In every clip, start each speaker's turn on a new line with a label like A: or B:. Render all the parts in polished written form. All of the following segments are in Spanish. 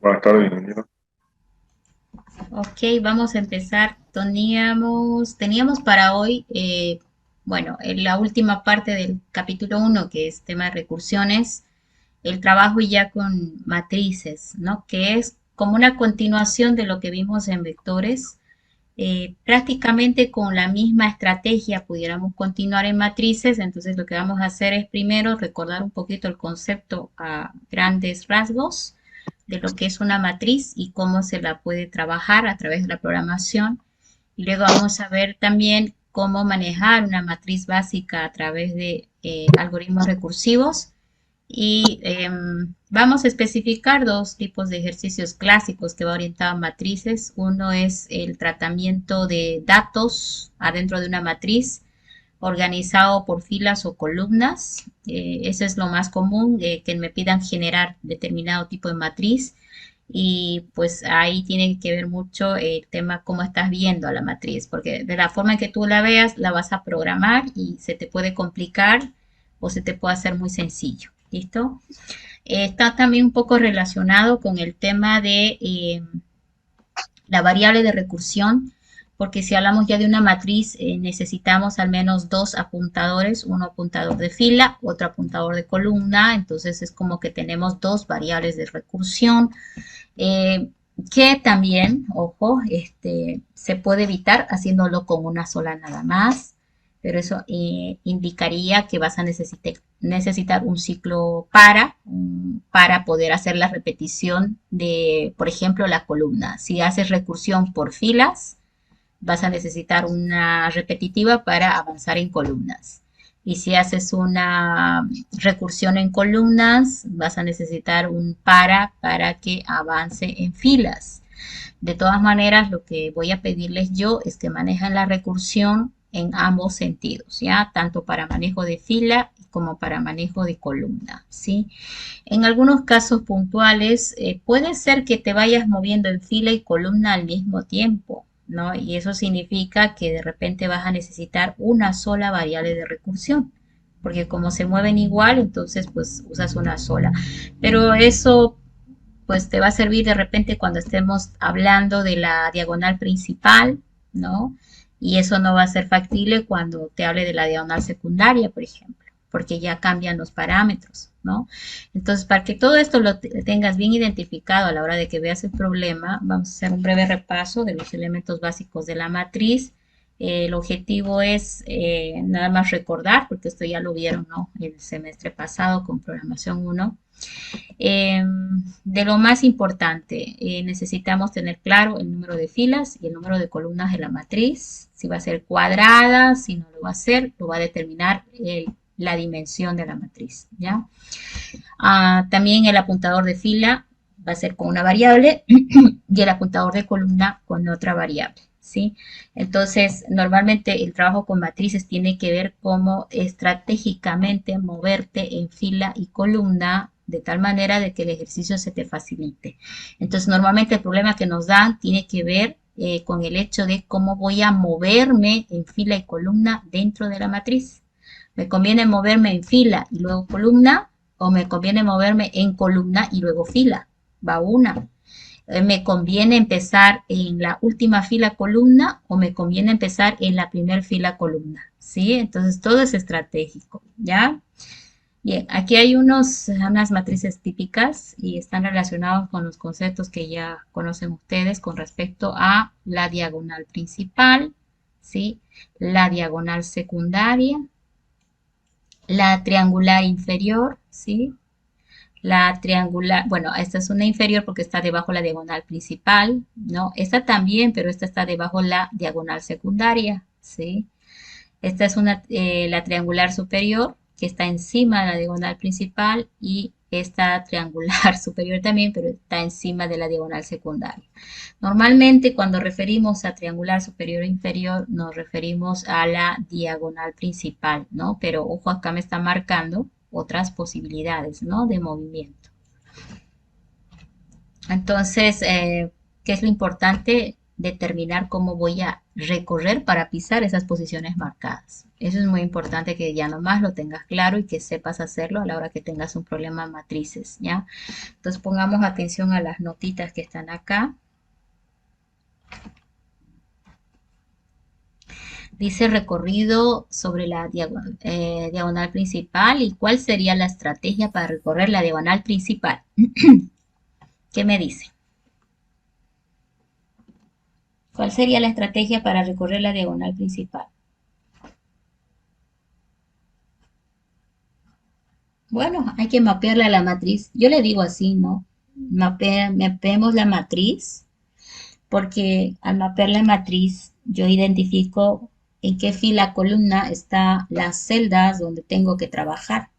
A: Buenas tardes, bienvenido.
B: Ok, vamos a empezar. Teníamos para hoy, bueno, en la última parte del capítulo uno, que es tema de recursiones, el trabajo ya con matrices, ¿no? Que es como una continuación de lo que vimos en vectores. Prácticamente con la misma estrategia pudiéramos continuar en matrices. Entonces lo que vamos a hacer es primero recordar un poquito el concepto a grandes rasgos de lo que es una matriz y cómo se la puede trabajar a través de la programación. Y luego vamos a ver también cómo manejar una matriz básica a través de algoritmos recursivos. Y vamos a especificar dos tipos de ejercicios clásicos que va orientado a matrices. Uno es el tratamiento de datos adentro de una matriz organizado por filas o columnas. Eso es lo más común, que me pidan generar determinado tipo de matriz. Y pues ahí tiene que ver mucho el tema cómo estás viendo a la matriz, porque de la forma en que tú la veas, la vas a programar y se te puede complicar o se te puede hacer muy sencillo. ¿Listo? Está también un poco relacionado con el tema de la variable de recursión, porque si hablamos ya de una matriz, necesitamos al menos dos apuntadores, uno apuntador de fila, otro apuntador de columna, entonces es como que tenemos dos variables de recursión, eh, que también, ojo, se puede evitar haciéndolo con una sola nada más, pero eso indicaría que vas a necesitar un ciclo para poder hacer la repetición de, por ejemplo, la columna. Si haces recursión por filas, vas a necesitar una repetitiva para avanzar en columnas. Y si haces una recursión en columnas, vas a necesitar un para que avance en filas. De todas maneras, lo que voy a pedirles yo es que manejen la recursión en ambos sentidos, ¿ya? Tanto para manejo de fila como para manejo de columna, ¿sí? En algunos casos puntuales, puede ser que te vayas moviendo en fila y columna al mismo tiempo, ¿no? Y eso significa que de repente vas a necesitar una sola variable de recursión, porque como se mueven igual, entonces pues usas una sola. Pero eso pues te va a servir de repente cuando estemos hablando de la diagonal principal, ¿no? Y eso no va a ser factible cuando te hable de la diagonal secundaria, por ejemplo, porque ya cambian los parámetros, ¿no? Entonces, para que todo esto lo tengas bien identificado a la hora de que veas el problema, vamos a hacer un breve repaso de los elementos básicos de la matriz. El objetivo es nada más recordar, porque esto ya lo vieron, ¿no? El semestre pasado con programación uno. De lo más importante, necesitamos tener claro el número de filas y el número de columnas de la matriz. Si va a ser cuadrada, si no lo va a ser, lo va a determinar la dimensión de la matriz, ¿ya? También el apuntador de fila va a ser con una variable y el apuntador de columna con otra variable, ¿sí? Entonces, normalmente el trabajo con matrices tiene que ver cómo estratégicamente moverte en fila y columna de tal manera de que el ejercicio se te facilite. Entonces, normalmente el problema que nos dan tiene que ver con el hecho de cómo voy a moverme en fila y columna dentro de la matriz. ¿Me conviene moverme en fila y luego columna? ¿O me conviene moverme en columna y luego fila? Va una. ¿Me conviene empezar en la última fila columna o me conviene empezar en la primera fila columna? ¿Sí? Entonces todo es estratégico, ¿ya? Bien, aquí hay unas matrices típicas y están relacionados con los conceptos que ya conocen ustedes con respecto a la diagonal principal, ¿sí? La diagonal secundaria, la triangular inferior, ¿sí? La triangular, bueno, esta es una inferior porque está debajo la diagonal principal, ¿no? Esta también, pero esta está debajo la diagonal secundaria, ¿sí? Esta es la triangular superior que está encima de la diagonal principal y esta triangular superior también, pero está encima de la diagonal secundaria. Normalmente cuando referimos a triangular superior e inferior nos referimos a la diagonal principal, ¿no? Pero ojo, acá me está marcando otras posibilidades, ¿no? De movimiento. Entonces, ¿qué es lo importante? Determinar cómo voy a recorrer para pisar esas posiciones marcadas. Eso es muy importante que ya nomás lo tengas claro y que sepas hacerlo a la hora que tengas un problema en matrices, ¿ya? Entonces pongamos atención a las notitas que están acá. Dice recorrido sobre la diagonal principal y cuál sería la estrategia para recorrer la diagonal principal. ¿Qué me dice? ¿Cuál sería la estrategia para recorrer la diagonal principal? Bueno, hay que mapearla a la matriz. Yo le digo así, ¿no? Mapeemos la matriz, porque al mapear la matriz yo identifico en qué fila columna están las celdas donde tengo que trabajar.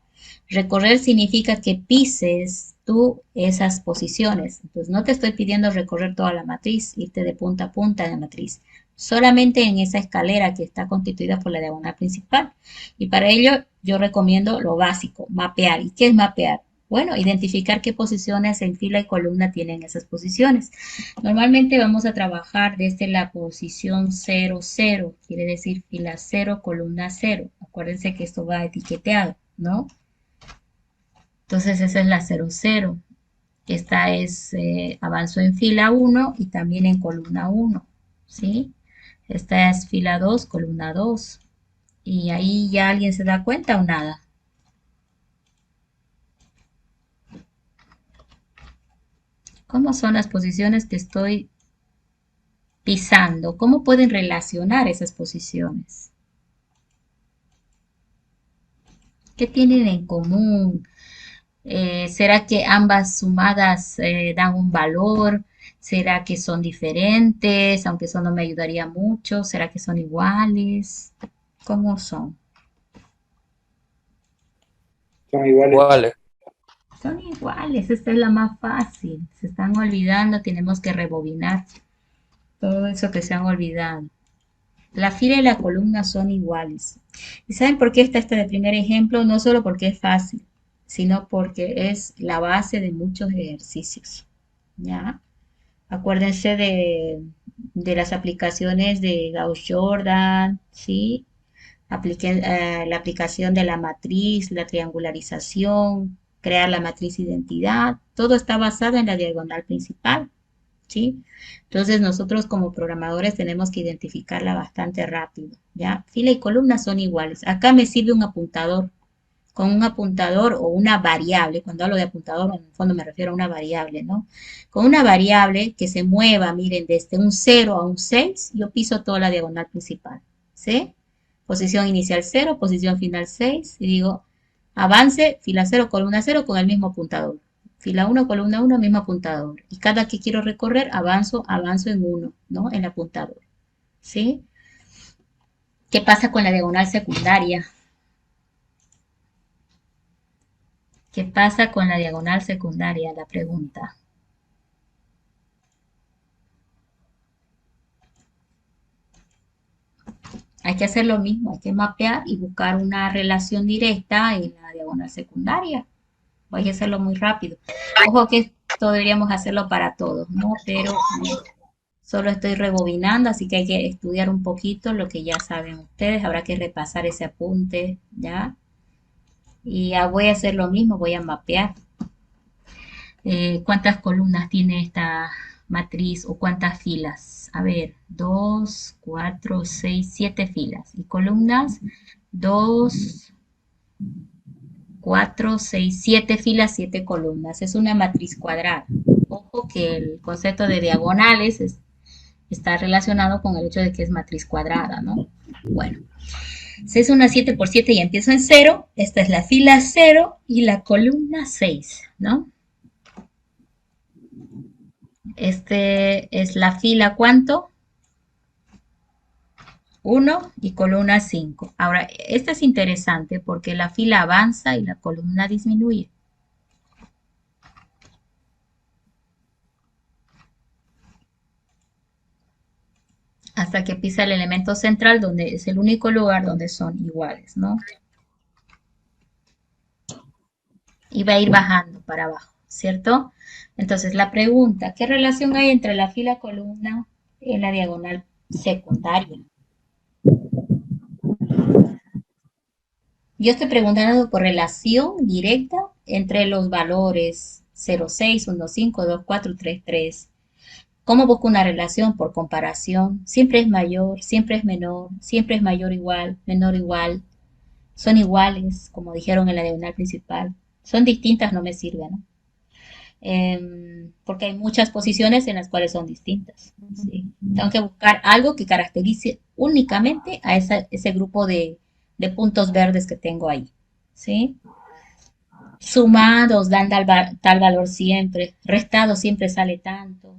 B: Recorrer significa que pises tú esas posiciones. Entonces no te estoy pidiendo recorrer toda la matriz, irte de punta a punta de la matriz, solamente en esa escalera que está constituida por la diagonal principal. Y para ello yo recomiendo lo básico, mapear. ¿Y qué es mapear? Bueno, identificar qué posiciones en fila y columna tienen esas posiciones. Normalmente vamos a trabajar desde la posición 0, 0, quiere decir fila 0, columna 0. Acuérdense que esto va etiqueteado, ¿no? Entonces esa es la 0, 0. Esta es avanzo en fila 1 y también en columna 1, ¿sí? Esta es fila 2, columna 2. Y ahí ya alguien se da cuenta o nada. ¿Cómo son las posiciones que estoy pisando? ¿Cómo pueden relacionar esas posiciones? ¿Qué tienen en común? ¿Será que ambas sumadas dan un valor? ¿Será que son diferentes? Aunque eso no me ayudaría mucho. ¿Será que son iguales? ¿Cómo son?
A: Son iguales.
C: Iguales.
B: Son iguales. Esta es la más fácil. Se están olvidando. Tenemos que rebobinar todo eso que se han olvidado. La fila y la columna son iguales. ¿Y saben por qué está este de primer ejemplo? No solo porque es fácil, sino porque es la base de muchos ejercicios. ¿Ya? Acuérdense de las aplicaciones de Gauss-Jordan, ¿sí? La aplicación de la matriz, la triangularización, crear la matriz identidad, todo está basado en la diagonal principal, ¿sí? Entonces nosotros como programadores tenemos que identificarla bastante rápido, ¿ya? Fila y columna son iguales. Acá me sirve un apuntador. Con un apuntador o una variable, cuando hablo de apuntador, en el fondo me refiero a una variable, ¿no? Con una variable que se mueva, miren, desde un 0 a un 6, yo piso toda la diagonal principal, ¿sí? Posición inicial 0, posición final 6, y digo, avance, fila 0, columna 0 con el mismo apuntador. Fila 1, columna 1, mismo apuntador. Y cada que quiero recorrer, avanzo en 1, ¿no? En el apuntador, ¿sí? ¿Qué pasa con la diagonal secundaria? ¿Qué pasa con la diagonal secundaria? La pregunta. Hay que hacer lo mismo, hay que mapear y buscar una relación directa en la diagonal secundaria. Hay que hacerlo muy rápido. Ojo que esto deberíamos hacerlo para todos, ¿no? Pero solo estoy rebobinando, así que hay que estudiar un poquito lo que ya saben ustedes. Habrá que repasar ese apunte, ¿ya? Y ya voy a hacer lo mismo, voy a mapear. ¿Cuántas columnas tiene esta matriz o cuántas filas? A ver, 2, 4, 6, 7 filas. Y columnas, 2, 4, 6, 7 filas, 7 columnas. Es una matriz cuadrada. Ojo que el concepto de diagonales está relacionado con el hecho de que es matriz cuadrada, ¿no? Bueno, si es una 7 por 7 y empiezo en 0, esta es la fila 0 y la columna 6, ¿no? Este es la fila, ¿cuánto? 1 y columna 5. Ahora, este es interesante porque la fila avanza y la columna disminuye. Hasta que pisa el elemento central, donde es el único lugar donde son iguales, ¿no? Y va a ir bajando para abajo, ¿cierto? Entonces, la pregunta, ¿qué relación hay entre la fila columna en la diagonal secundaria. Yo estoy preguntando por relación directa entre los valores 0,6, 1,5, 2,4, 3,3. ¿Cómo busco una relación por comparación? Siempre es mayor, siempre es menor, siempre es mayor igual, menor igual. Son iguales, como dijeron en la diagonal principal. Son distintas, no me sirve, ¿no? Porque hay muchas posiciones en las cuales son distintas. ¿Sí? Tengo que buscar algo que caracterice únicamente a ese grupo de puntos verdes que tengo ahí. ¿Sí? Sumados dan tal valor siempre, restado siempre sale tanto.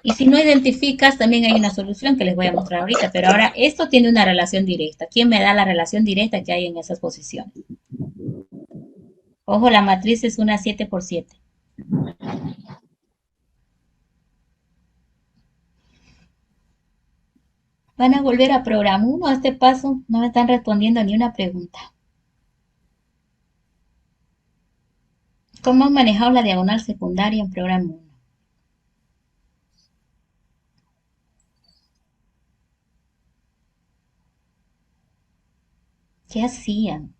B: Y si no identificas, también hay una solución que les voy a mostrar ahorita, pero ahora esto tiene una relación directa. ¿Quién me da la relación directa que hay en esas posiciones? Ojo, la matriz es una 7 por 7. Van a volver a programa 1 a este paso, no me están respondiendo ni una pregunta. ¿Cómo han manejado la diagonal secundaria en programa 1? ¿Qué hacían?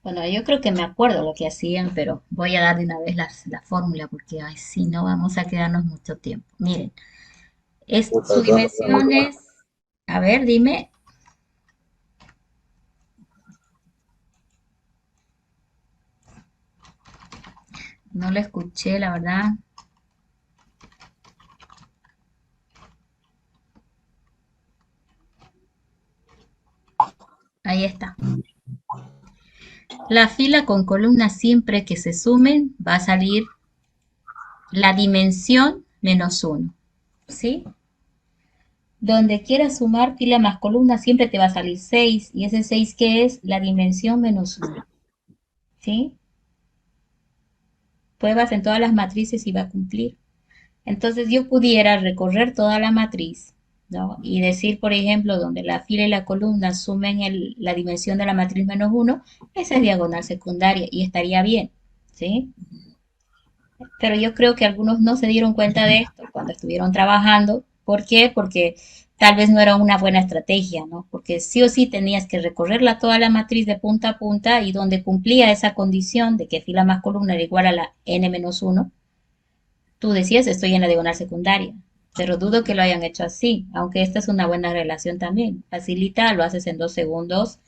B: Bueno, yo creo que me acuerdo lo que hacían, pero voy a dar de una vez la fórmula porque ay, si no vamos a quedarnos mucho tiempo. Miren, su dimensión es, a ver, dime, no lo escuché, la verdad. Ahí está. La fila con columnas siempre que se sumen va a salir la dimensión menos 1, ¿sí? Donde quieras sumar fila más columna siempre te va a salir 6 y ese 6 que es la dimensión menos 1, ¿sí? Pruebas en todas las matrices y va a cumplir. Entonces yo pudiera recorrer toda la matriz, ¿no? Y decir, por ejemplo, donde la fila y la columna sumen la dimensión de la matriz menos 1, esa es diagonal secundaria y estaría bien, ¿sí? Pero yo creo que algunos no se dieron cuenta de esto cuando estuvieron trabajando. ¿Por qué? Porque tal vez no era una buena estrategia, ¿no? Porque sí o sí tenías que recorrerla toda la matriz de punta a punta y donde cumplía esa condición de que fila más columna era igual a la n-1, tú decías estoy en la diagonal secundaria. Pero dudo que lo hayan hecho así, aunque esta es una buena relación también. Facilita, lo haces en 2 segundos,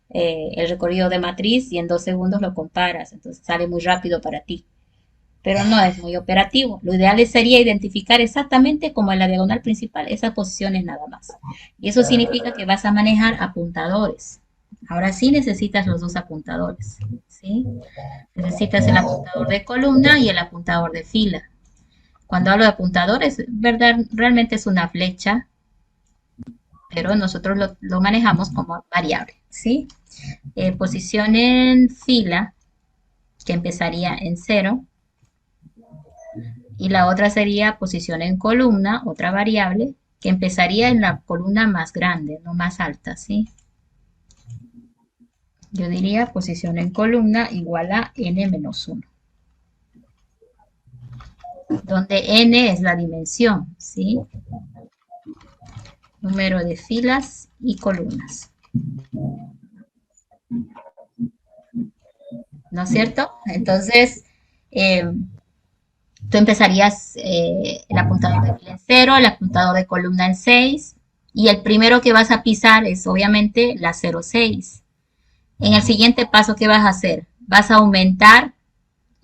B: el recorrido de matriz y en 2 segundos lo comparas, entonces sale muy rápido para ti, pero no es muy operativo. Lo ideal sería identificar exactamente como en la diagonal principal esas posiciones nada más. Y eso significa que vas a manejar apuntadores. Ahora sí necesitas los dos apuntadores, ¿sí? Necesitas el apuntador de columna y el apuntador de fila. Cuando hablo de apuntadores, verdad, realmente es una flecha, pero nosotros lo manejamos como variable, ¿sí? Posición en fila, que empezaría en 0, y la otra sería posición en columna, otra variable, que empezaría en la columna más grande, no más alta, ¿sí? Yo diría posición en columna igual a n-1, donde n es la dimensión, ¿sí? Número de filas y columnas. ¿No es cierto? Entonces, eh, tú empezarías el apuntador de fila en 0, el apuntador de columna en 6, y el primero que vas a pisar es obviamente la 0,6. En el siguiente paso, ¿qué vas a hacer? Vas a aumentar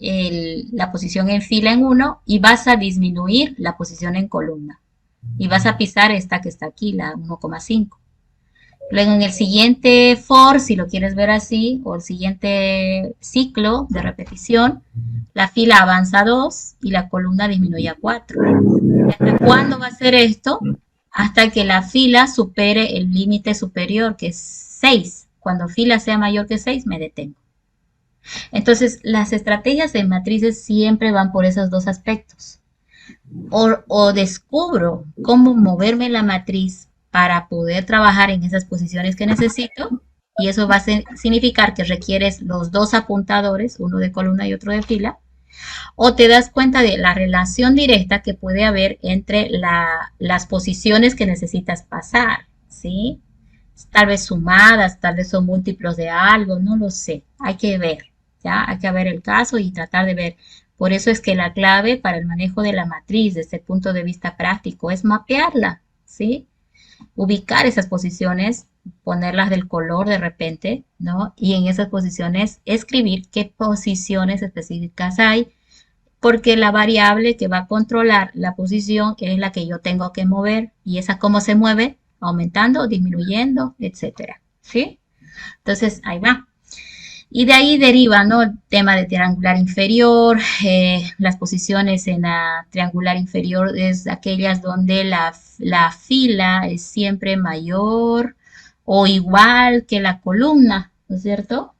B: la posición en fila en 1 y vas a disminuir la posición en columna. Y vas a pisar esta que está aquí, la 1,5. Luego en el siguiente for, si lo quieres ver así, o el siguiente ciclo de repetición, la fila avanza a 2 y la columna disminuye a 4. ¿Hasta cuándo va a hacer esto? Hasta que la fila supere el límite superior, que es 6. Cuando fila sea mayor que 6, me detengo. Entonces, las estrategias en matrices siempre van por esos dos aspectos. O descubro cómo moverme la matriz para poder trabajar en esas posiciones que necesito, y eso va a significar que requieres los dos apuntadores, uno de columna y otro de fila, O te das cuenta de la relación directa que puede haber entre las posiciones que necesitas pasar, ¿sí? Tal vez sumadas, tal vez son múltiplos de algo, no lo sé. Hay que ver, ¿ya? Hay que ver el caso y tratar de ver. Por eso es que la clave para el manejo de la matriz desde el punto de vista práctico es mapearla, ¿sí? Ubicar esas posiciones, ponerlas del color de repente, ¿no? Y en esas posiciones escribir qué posiciones específicas hay, porque la variable que va a controlar la posición es la que yo tengo que mover y esa cómo se mueve, aumentando, disminuyendo, etcétera, ¿sí? Entonces, ahí va. Y de ahí deriva, ¿no? El tema de triangular inferior, las posiciones en la triangular inferior es aquellas donde la fila es siempre mayor o igual que la columna, ¿no es cierto?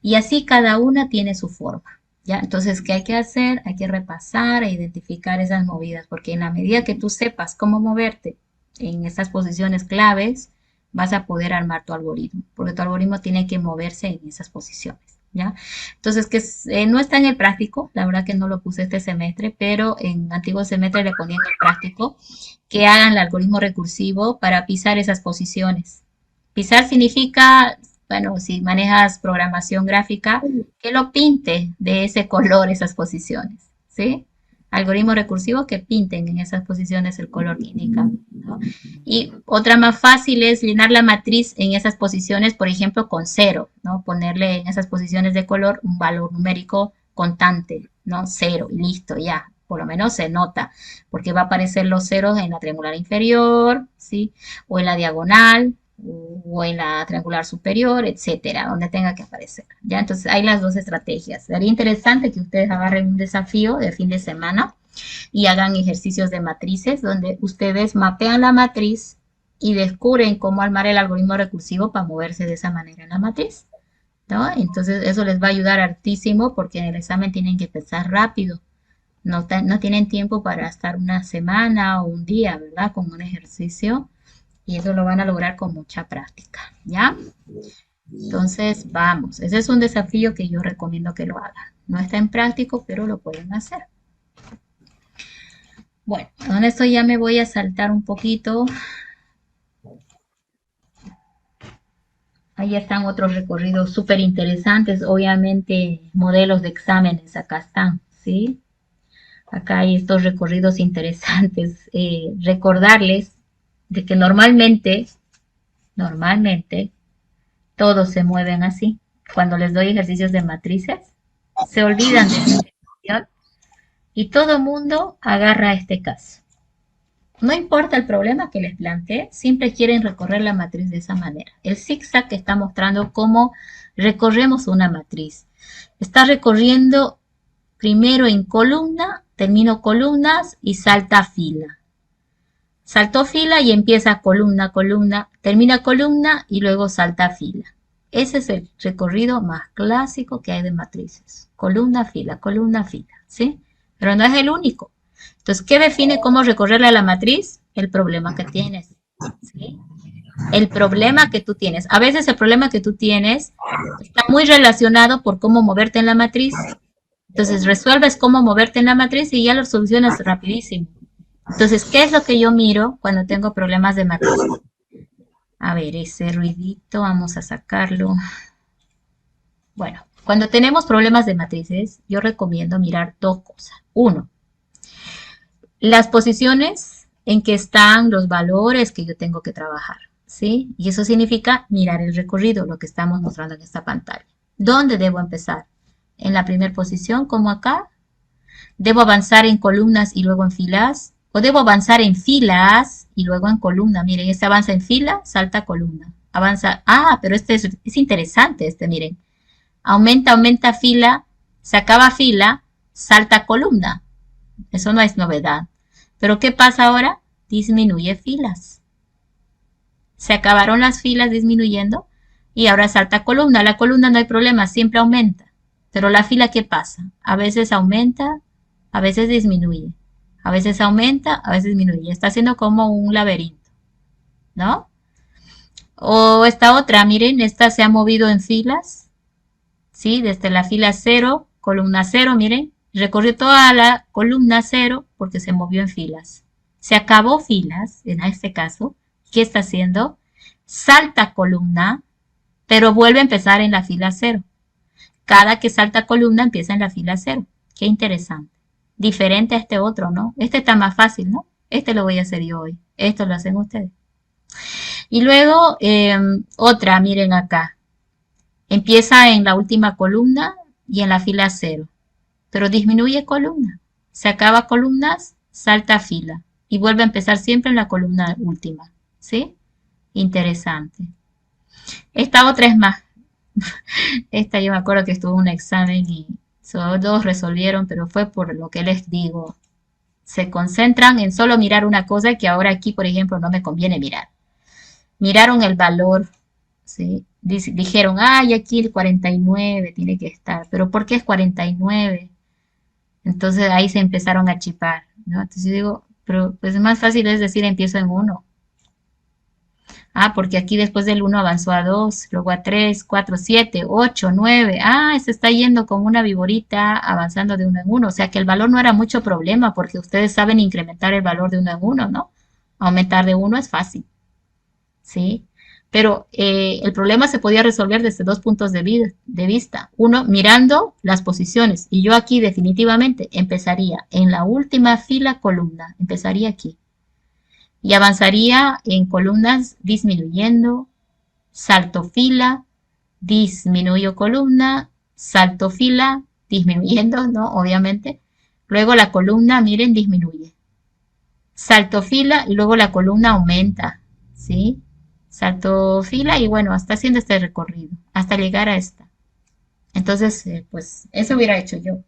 B: Y así cada una tiene su forma. ¿Ya? Entonces, ¿qué hay que hacer? Hay que repasar e identificar esas movidas, porque en la medida que tú sepas cómo moverte en estas posiciones claves, vas a poder armar tu algoritmo, porque tu algoritmo tiene que moverse en esas posiciones. ¿Ya? Entonces, no está en el práctico, la verdad que no lo puse este semestre, pero en antiguo semestre le ponía en el práctico que hagan el algoritmo recursivo para pisar esas posiciones. Pisar significa, bueno, si manejas programación gráfica, que lo pinte de ese color esas posiciones, ¿sí? Algoritmos recursivos que pinten en esas posiciones el color que indican, ¿no? Y otra más fácil es llenar la matriz en esas posiciones, por ejemplo, con cero, ¿no? Ponerle en esas posiciones de color un valor numérico constante, ¿no? Cero, y listo, ya. Por lo menos se nota, porque va a aparecer los ceros en la triangular inferior, ¿sí? O en la diagonal, o en la triangular superior, etcétera, donde tenga que aparecer. Ya, entonces hay las dos estrategias. Sería interesante que ustedes agarren un desafío de fin de semana y hagan ejercicios de matrices donde ustedes mapean la matriz y descubren cómo armar el algoritmo recursivo para moverse de esa manera en la matriz, ¿no? Entonces eso les va a ayudar hartísimo porque en el examen tienen que pensar rápido. No tienen tiempo para estar una semana o un día, ¿verdad? Con un ejercicio y eso lo van a lograr con mucha práctica, ¿ya? Entonces, vamos, ese es un desafío que yo recomiendo que lo hagan. No está en práctico, pero lo pueden hacer. Bueno, con esto ya me voy a saltar un poquito. Ahí están otros recorridos súper interesantes, obviamente modelos de exámenes, acá están, ¿sí? Acá hay estos recorridos interesantes. Recordarles de que normalmente, todos se mueven así. Cuando les doy ejercicios de matrices, se olvidan de esta situación y todo mundo agarra este caso. No importa el problema que les planteé, siempre quieren recorrer la matriz de esa manera. El zigzag que está mostrando cómo recorremos una matriz. Está recorriendo primero en columna, termino columnas y salta fila. Saltó fila y empieza columna, columna, termina columna y luego salta fila. Ese es el recorrido más clásico que hay de matrices. Columna, fila, ¿sí? Pero no es el único. Entonces, ¿qué define cómo recorrerle a la matriz? El problema que tienes, ¿sí? El problema que tú tienes. A veces el problema que tú tienes está muy relacionado por cómo moverte en la matriz. Entonces, resuelves cómo moverte en la matriz y ya lo solucionas rapidísimo. Entonces, ¿qué es lo que yo miro cuando tengo problemas de matriz? A ver, ese ruidito, vamos a sacarlo. Bueno, cuando tenemos problemas de matrices, yo recomiendo mirar dos cosas. Uno, las posiciones en que están los valores que yo tengo que trabajar, ¿sí? Y eso significa mirar el recorrido, lo que estamos mostrando en esta pantalla. ¿Dónde debo empezar? ¿En la primera posición, como acá? ¿Debo avanzar en columnas y luego en filas? ¿O debo avanzar en filas y luego en columna? Miren, este avanza en fila, salta a columna. Avanza, pero este es interesante, miren. Aumenta fila, se acaba fila, salta a columna. Eso no es novedad. Pero ¿qué pasa ahora? Disminuye filas. Se acabaron las filas disminuyendo y ahora salta a columna. La columna no hay problema, siempre aumenta. Pero la fila, ¿qué pasa? A veces aumenta, a veces disminuye. A veces aumenta, a veces disminuye. Está haciendo como un laberinto, ¿no? O esta otra, miren, esta se ha movido en filas, ¿sí? Desde la fila 0, columna 0, miren, Recorrió toda la columna cero porque se movió en filas. Se acabó filas, en este caso. ¿Qué está haciendo? Salta columna, pero vuelve a empezar en la fila cero. Cada que salta columna empieza en la fila cero. Qué interesante. Diferente a este otro, ¿no? Este está más fácil, ¿no? Este lo voy a hacer yo hoy. Esto lo hacen ustedes. Y luego otra, miren acá. Empieza en la última columna y en la fila cero, pero disminuye columna. Se acaba columnas, salta fila y vuelve a empezar siempre en la columna última. ¿Sí? Interesante. Esta otra es más. Esta yo me acuerdo que estuvo un examen y solo dos resolvieron, pero fue por lo que les digo. Se concentran en solo mirar una cosa que ahora aquí, por ejemplo, no me conviene mirar. Miraron el valor, ¿sí? Dijeron, ay, aquí el 49 tiene que estar, pero ¿por qué es 49? Entonces ahí se empezaron a chipar, ¿no? Entonces yo digo, pero pues más fácil es decir empiezo en uno. Ah, porque aquí después del uno avanzó a 2, luego a 3, 4, 7, 8, 9. Ah, se está yendo como una viborita avanzando de uno en uno. O sea que el valor no era mucho problema porque ustedes saben incrementar el valor de uno en uno, ¿no? Aumentar de uno es fácil. ¿Sí? Pero el problema se podía resolver desde dos puntos de vista. Uno, mirando las posiciones. Y yo aquí definitivamente empezaría en la última fila columna. Empezaría aquí. Y avanzaría en columnas disminuyendo, salto fila, disminuyo columna, salto fila, disminuyendo, ¿no? Obviamente. Luego la columna, miren, disminuye. Salto fila y luego la columna aumenta, ¿sí? Salto fila y bueno, hasta haciendo este recorrido, hasta llegar a esta. Entonces, pues eso hubiera hecho yo.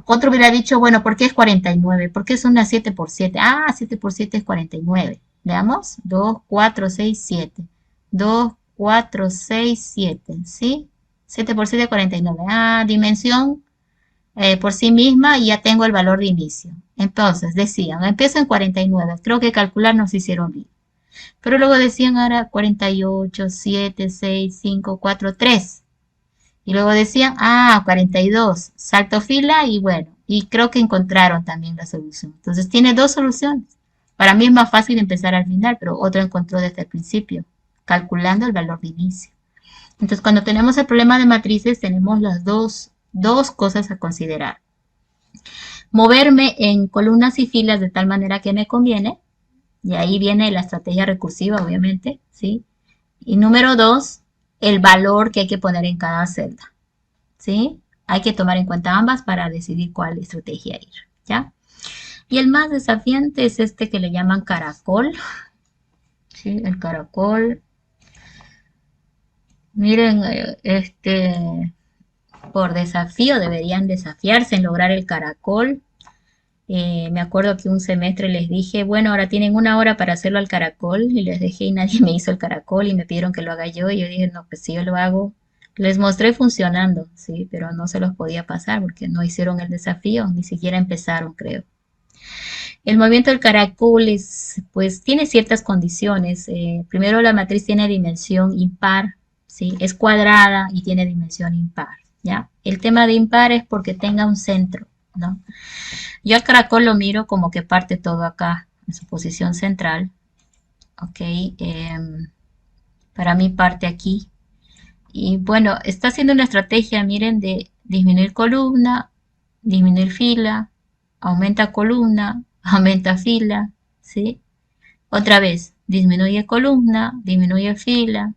B: Otro hubiera dicho, bueno, ¿por qué es 49? ¿Por qué es una 7 por 7? Ah, 7 por 7 es 49. Veamos, 2, 4, 6, 7. 2, 4, 6, 7, ¿sí? 7 por 7 es 49. Ah, dimensión por sí misma y ya tengo el valor de inicio. Entonces, decían, empiezo en 49. Creo que calcular nos hicieron bien. Pero luego decían ahora 48, 7, 6, 5, 4, 3. Y luego decían, 42, salto fila y bueno, y creo que encontraron también la solución. Entonces tiene dos soluciones. Para mí es más fácil empezar al final, pero otro encontró desde el principio, calculando el valor de inicio. Entonces cuando tenemos el problema de matrices tenemos las dos cosas a considerar. Moverme en columnas y filas de tal manera que me conviene, y ahí viene la estrategia recursiva, obviamente, ¿sí? Y número dos, el valor que hay que poner en cada celda, ¿sí? Hay que tomar en cuenta ambas para decidir cuál estrategia ir, ¿ya? Y el más desafiante es este que le llaman caracol, ¿sí? El caracol. Miren, por desafío deberían desafiarse en lograr el caracol. Me acuerdo que un semestre les dije, bueno, ahora tienen una hora para hacerlo al caracol y les dejé y nadie me hizo el caracol y me pidieron que lo haga yo y yo dije, no, pues si yo lo hago, les mostré funcionando, sí, pero no se los podía pasar porque no hicieron el desafío, ni siquiera empezaron, creo. El movimiento del caracol es, pues tiene ciertas condiciones. Primero la matriz tiene dimensión impar, ¿sí? Es cuadrada y tiene dimensión impar, ¿ya? El tema de impar es porque tenga un centro, ¿no? Yo al caracol lo miro como que parte todo acá, en su posición central. Ok, para mí parte aquí. Y bueno, está haciendo una estrategia, miren, de disminuir columna, disminuir fila, aumenta columna, aumenta fila, ¿sí? Otra vez, disminuye columna, disminuye fila,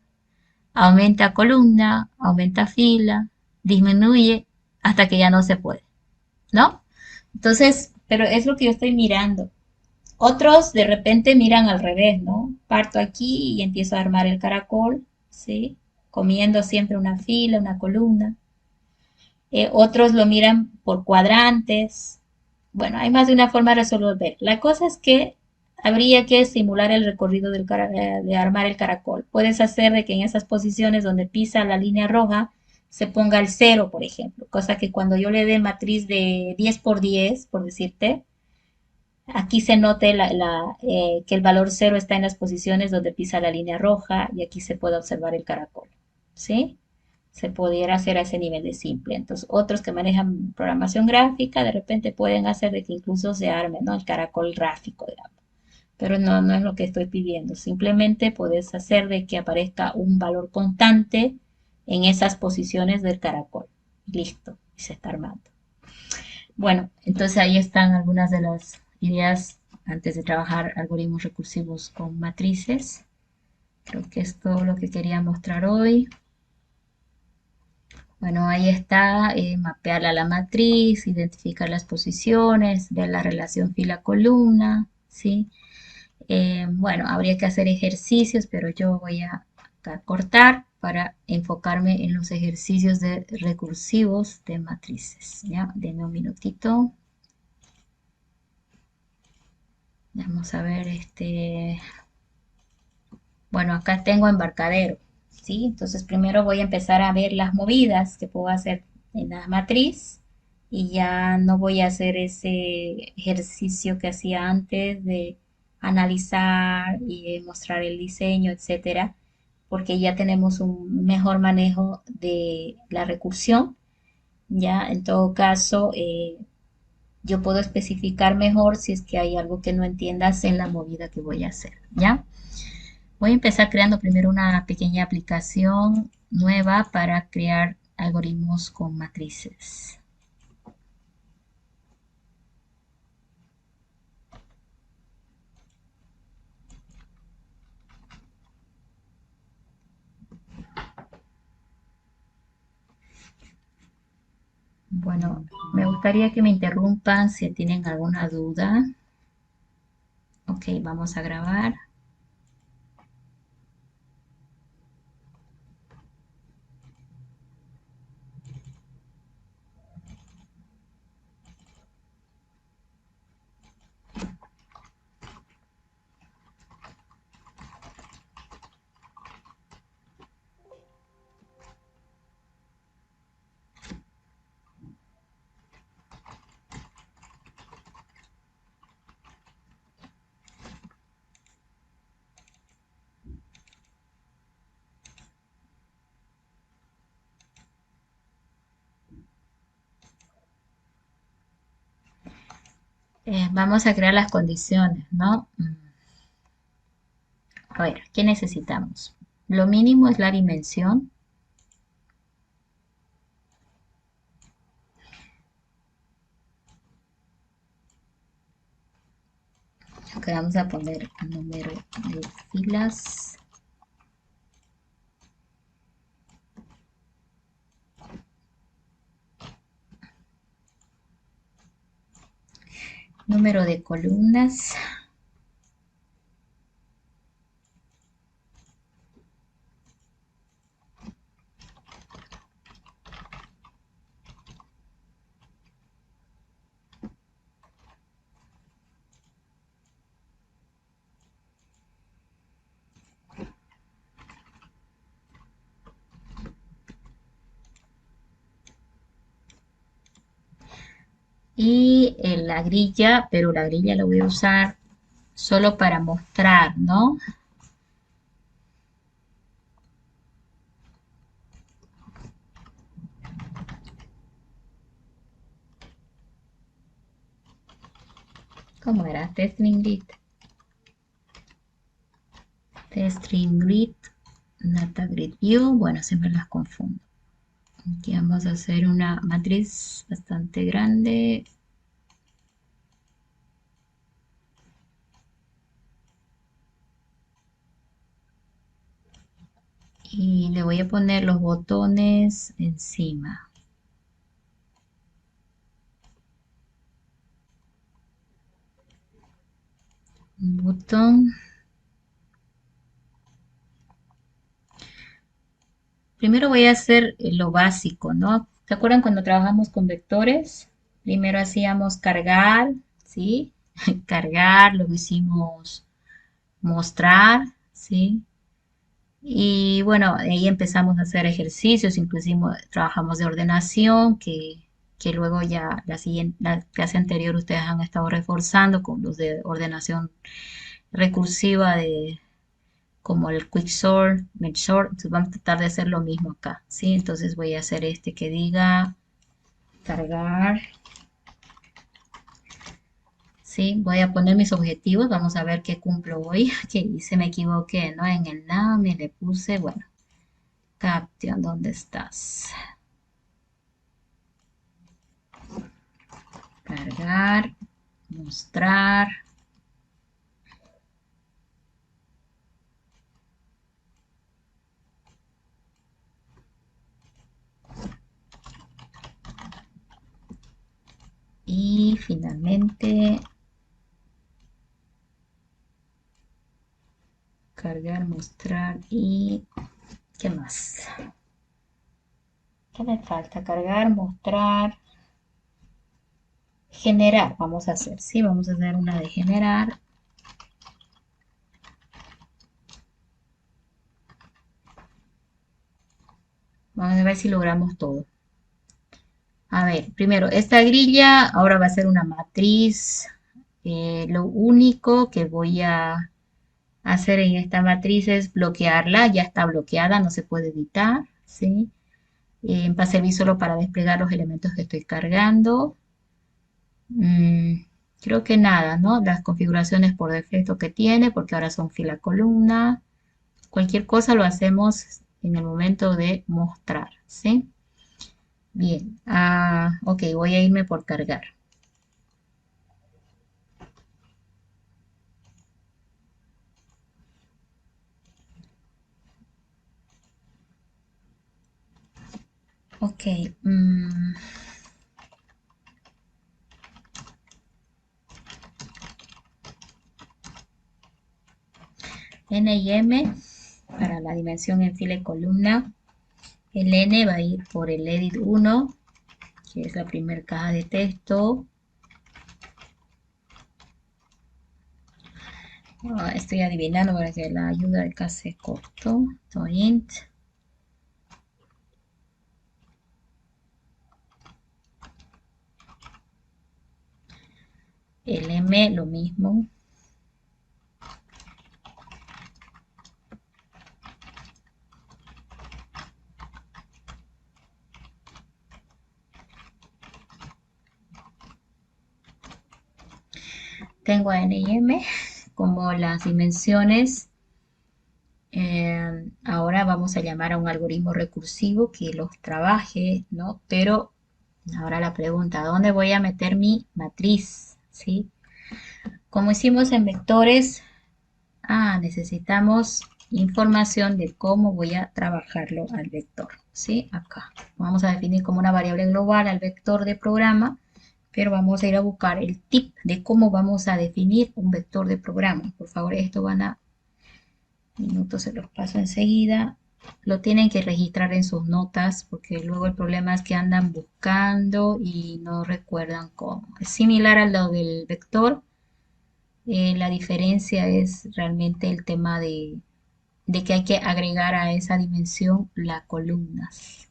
B: aumenta columna, aumenta fila, disminuye hasta que ya no se puede, ¿no? Entonces, pero es lo que yo estoy mirando. Otros de repente miran al revés, ¿no? Parto aquí y empiezo a armar el caracol, ¿sí? Comiendo siempre una fila, una columna. Otros lo miran por cuadrantes. Bueno, hay más de una forma de resolver. La cosa es que habría que simular el recorrido de armar el caracol. Puedes hacer de que en esas posiciones donde pisa la línea roja se ponga el cero, por ejemplo. Cosa que cuando yo le dé matriz de 10 por 10, por decirte, aquí se note que el valor cero está en las posiciones donde pisa la línea roja y aquí se puede observar el caracol. ¿Sí? se pudiera hacer a ese nivel de simple. Entonces, otros que manejan programación gráfica, de repente pueden hacer de que incluso se arme, ¿no? El caracol gráfico, digamos. Pero no, no es lo que estoy pidiendo. Simplemente puedes hacer de que aparezca un valor constante en esas posiciones del caracol. Listo, y se está armando. Bueno, entonces ahí están algunas de las ideas antes de trabajar algoritmos recursivos con matrices. Creo que es todo lo que quería mostrar hoy. Bueno, ahí está, mapear a la matriz, identificar las posiciones, ver la relación fila-columna, ¿sí? Bueno, habría que hacer ejercicios, pero yo voy a cortar para enfocarme en los ejercicios de recursivos de matrices, ¿ya? Denme un minutito. Vamos a ver, bueno, acá tengo embarcadero, ¿sí? Entonces primero voy a empezar a ver las movidas que puedo hacer en la matriz y ya no voy a hacer ese ejercicio que hacía antes de analizar y mostrar el diseño, etcétera, porque ya tenemos un mejor manejo de la recursión. Ya, en todo caso, yo puedo especificar mejor si es que hay algo que no entiendas en la movida que voy a hacer, ¿ya? Voy a empezar creando primero una pequeña aplicación nueva para crear algoritmos con matrices. Bueno, me gustaría que me interrumpan si tienen alguna duda. Ok, vamos a grabar. Vamos a crear las condiciones, ¿no? A ver, ¿qué necesitamos? Lo mínimo es la dimensión. Ok, vamos a poner el número de filas. Número de columnas. Y la grilla, pero la grilla la voy a usar solo para mostrar, ¿no? ¿Cómo era? String grid. String grid, data grid view. Bueno, siempre las confundo. Aquí vamos a hacer una matriz bastante grande. Y le voy a poner los botones encima. Un botón. Primero voy a hacer lo básico, ¿no? ¿Se acuerdan cuando trabajamos con vectores? Primero hacíamos cargar, ¿sí? Cargar, luego hicimos mostrar, ¿sí? Y bueno, ahí empezamos a hacer ejercicios, inclusive trabajamos de ordenación, que luego ya la siguiente, la clase anterior ustedes han estado reforzando con los de ordenación recursiva como el quick sort, merge sort, entonces vamos a tratar de hacer lo mismo acá, ¿sí? Entonces voy a hacer este que diga cargar, ¿sí? Voy a poner mis objetivos, vamos a ver qué cumplo hoy, que hice, me equivoqué, ¿no? En el name le puse, bueno, Caption, ¿dónde estás? Cargar, mostrar. Y finalmente cargar, mostrar y ¿qué más? ¿Qué me falta? Cargar, mostrar, generar. Vamos a hacer, sí, vamos a hacer una de generar. Vamos a ver si logramos todo. A ver, primero, esta grilla ahora va a ser una matriz. Lo único que voy a hacer en esta matriz es bloquearla. Ya está bloqueada, no se puede editar, ¿sí? Va a servir solo para desplegar los elementos que estoy cargando. Mm, creo que nada, ¿no? Las configuraciones por defecto que tiene, porque ahora son fila columna. Cualquier cosa lo hacemos en el momento de mostrar, ¿sí? Bien, ok, voy a irme por cargar. Ok, N y M para la dimensión en fila y columna. El N va a ir por el edit 1, que es la primera caja de texto. Estoy adivinando para que la ayuda acá se cortó. Int. El M lo mismo. Tengo a N y M como las dimensiones. Ahora vamos a llamar a un algoritmo recursivo que los trabaje, ¿no? Pero ahora la pregunta, ¿dónde voy a meter mi matriz? ¿Sí? Como hicimos en vectores, necesitamos información de cómo voy a trabajarlo al vector, ¿sí? Acá. Vamos a definir como una variable global al vector de programa, pero vamos a ir a buscar el tip de cómo vamos a definir un vector de programa. Por favor, esto van a minutos, se los paso enseguida. Lo tienen que registrar en sus notas porque luego el problema es que andan buscando y no recuerdan cómo. Es similar a lo del vector. La diferencia es realmente el tema de que hay que agregar a esa dimensión las columnas.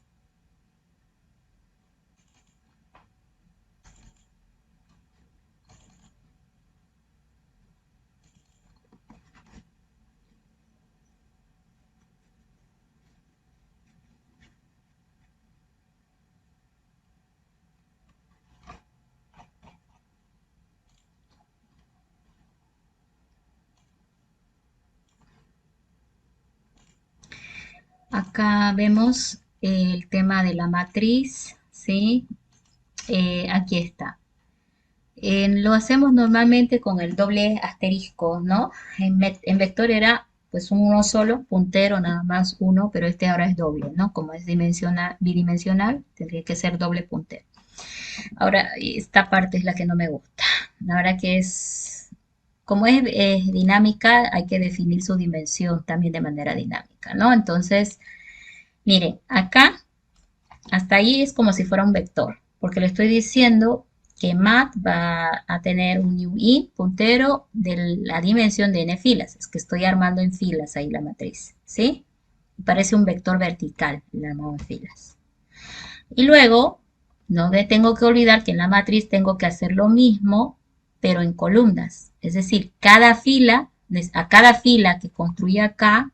B: Acá vemos el tema de la matriz, ¿sí? Aquí está. Lo hacemos normalmente con el doble asterisco, ¿no? En vector era pues uno solo, puntero nada más uno, pero este ahora es doble, ¿no? Como es bidimensional, tendría que ser doble puntero. Ahora, esta parte es la que no me gusta. Ahora que como es dinámica, hay que definir su dimensión también de manera dinámica, ¿no? Entonces, miren, acá hasta ahí es como si fuera un vector, porque le estoy diciendo que mat va a tener un new int puntero de la dimensión de n filas. Es que estoy armando en filas ahí la matriz, ¿sí? Parece un vector vertical, la armado en filas. Y luego, no me tengo que olvidar que en la matriz tengo que hacer lo mismo, pero en columnas. Es decir, cada fila a cada fila que construí acá,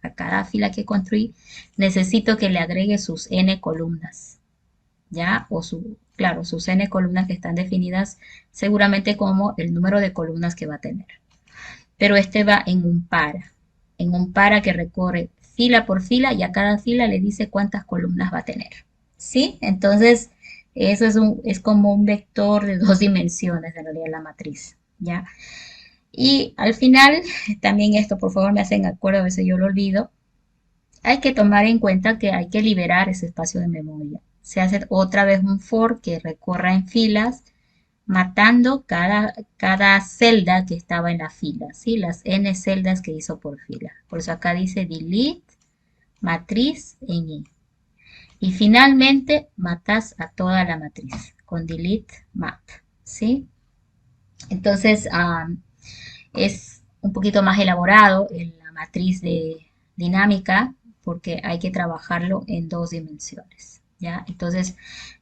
B: a cada fila que construí, necesito que le agregue sus n columnas, ¿ya? Claro, sus n columnas que están definidas seguramente como el número de columnas que va a tener. Pero este va en un para que recorre fila por fila y a cada fila le dice cuántas columnas va a tener, ¿sí? Entonces, eso es como un vector de dos dimensiones, en realidad, la matriz, ¿ya? Y al final, también esto, por favor, me hacen acuerdo, a veces yo lo olvido, hay que tomar en cuenta que hay que liberar ese espacio de memoria. Se hace otra vez un for que recorra en filas, matando cada celda que estaba en la fila, ¿sí? Las n celdas que hizo por fila. Por eso acá dice delete matriz en i. Y finalmente matas a toda la matriz con delete mat, ¿sí? Entonces es un poquito más elaborado en la matriz de dinámica porque hay que trabajarlo en dos dimensiones, ¿ya? Entonces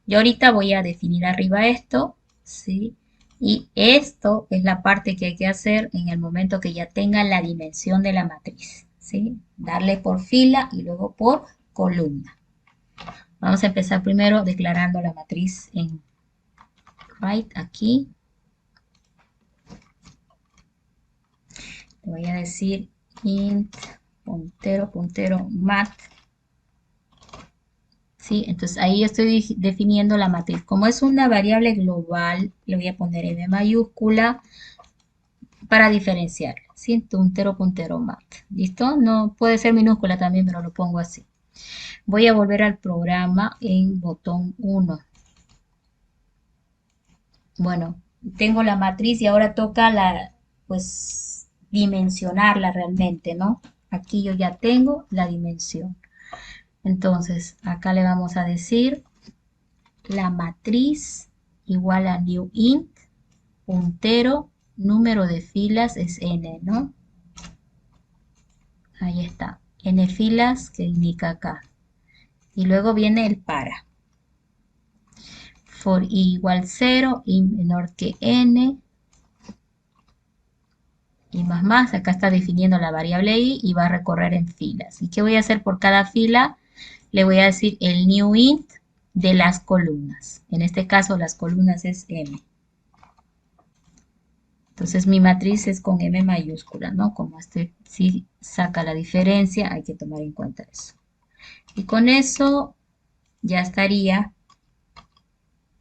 B: yo ahorita voy a definir arriba esto, ¿sí? Y esto es la parte que hay que hacer en el momento que ya tenga la dimensión de la matriz, ¿sí? Darle por fila y luego por columna. Vamos a empezar primero declarando la matriz en write aquí. Le voy a decir int puntero mat. ¿Sí? Entonces ahí estoy definiendo la matriz. Como es una variable global, le voy a poner M mayúscula para diferenciar. ¿Sí? Puntero mat. ¿Listo? No puede ser minúscula también, pero lo pongo así. Voy a volver al programa en botón 1. Bueno, tengo la matriz y ahora toca pues dimensionarla realmente, ¿no? Aquí yo ya tengo la dimensión. Entonces, acá le vamos a decir la matriz igual a new int, puntero, número de filas es n, ¿no? Ahí está, n filas que indica acá. Y luego viene el para. For i igual 0, i menor que n, y más, acá está definiendo la variable i y va a recorrer en filas. ¿Y qué voy a hacer por cada fila? Le voy a decir el new int de las columnas. En este caso las columnas es m. Entonces mi matriz es con m mayúscula, ¿no? Como este sí saca la diferencia, hay que tomar en cuenta eso. Y con eso ya estaría,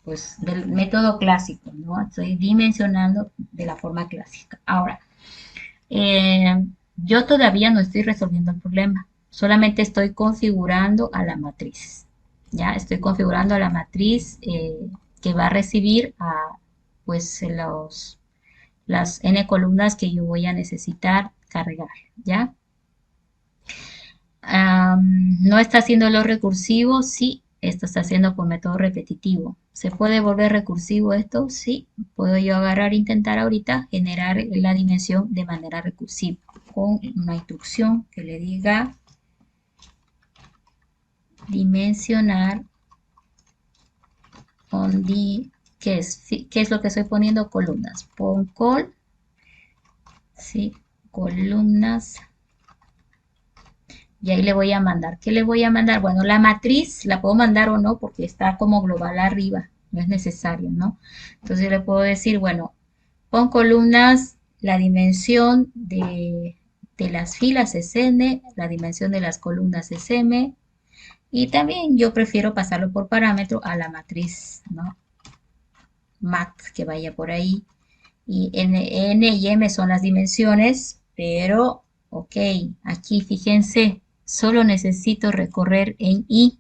B: pues, del método clásico, ¿no? Estoy dimensionando de la forma clásica. Ahora, yo todavía no estoy resolviendo el problema, solamente estoy configurando a la matriz. Ya estoy configurando a la matriz que va a recibir a pues las n columnas que yo voy a necesitar cargar, ¿ya? No está haciendo lo recursivo, sí, esto está haciendo por método repetitivo. ¿Se puede volver recursivo esto? Sí, puedo yo agarrar e intentar ahorita generar la dimensión de manera recursiva con una instrucción que le diga dimensionar on the, ¿qué es lo que estoy poniendo? Columnas. Pon col, ¿sí? Columnas. Y ahí le voy a mandar. ¿Qué le voy a mandar? Bueno, la matriz la puedo mandar o no porque está como global arriba. No es necesario, ¿no? Entonces le puedo decir, bueno, pon columnas, la dimensión de las filas es n, la dimensión de las columnas es m. Y también yo prefiero pasarlo por parámetro a la matriz, ¿no? Mat, que vaya por ahí. Y n y m son las dimensiones, pero, ok, aquí fíjense, solo necesito recorrer en i,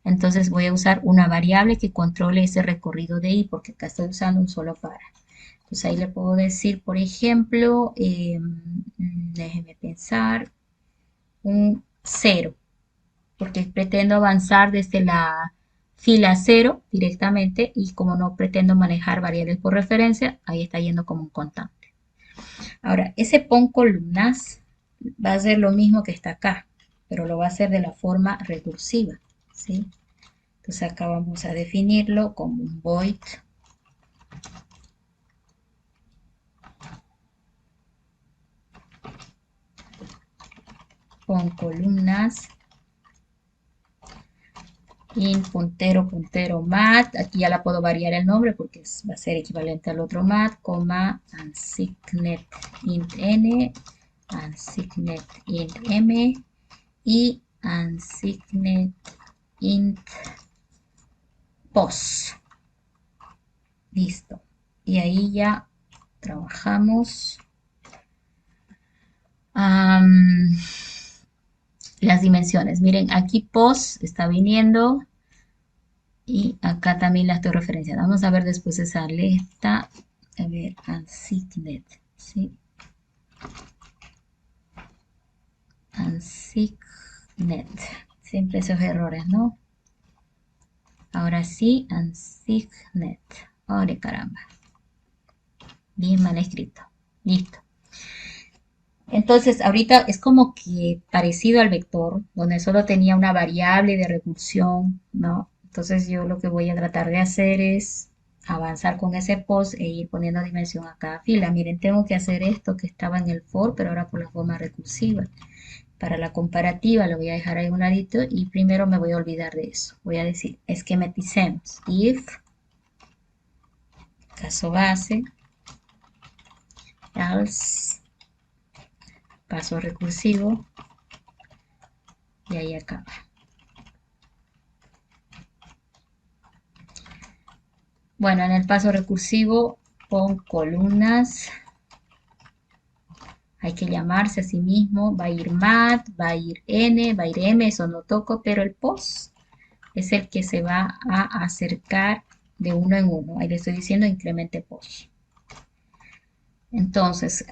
B: entonces voy a usar una variable que controle ese recorrido de i, porque acá estoy usando un solo para. Entonces ahí le puedo decir, por ejemplo, déjeme pensar, un 0, porque pretendo avanzar desde la fila 0 directamente y como no pretendo manejar variables por referencia, ahí está yendo como un constante. Ahora, ese pon columnas va a ser lo mismo que está acá, pero lo va a hacer de la forma recursiva, ¿sí? Entonces acá vamos a definirlo como un void pon columnas, int puntero, puntero mat, aquí ya la puedo variar el nombre porque va a ser equivalente al otro mat, coma, unsigned int n, unsigned int m y unsigned int pos. Listo. Y ahí ya trabajamos las dimensiones. Miren, aquí pos está viniendo y acá también la estoy referenciando. Vamos a ver después esa lista. A ver, unsigned, ¿sí? Unsigned. Siempre esos errores, ¿no? Ahora sí, unsigned. ¡Ore caramba! Bien mal escrito. Listo. Entonces, ahorita es como que parecido al vector, donde solo tenía una variable de recursión, ¿no? Entonces, yo lo que voy a tratar de hacer es avanzar con ese post e ir poniendo dimensión a cada fila. Miren, tengo que hacer esto que estaba en el for, pero ahora por la forma recursiva. Para la comparativa lo voy a dejar ahí a un ladito y primero me voy a olvidar de eso. Voy a decir, esquematicemos. If, caso base, else, paso recursivo y ahí acaba. Bueno, en el paso recursivo pon columnas. Hay que llamarse a sí mismo. Va a ir mat, va a ir n, va a ir m, eso no toco, pero el post es el que se va a acercar de uno en uno. Ahí le estoy diciendo incremente post. Entonces,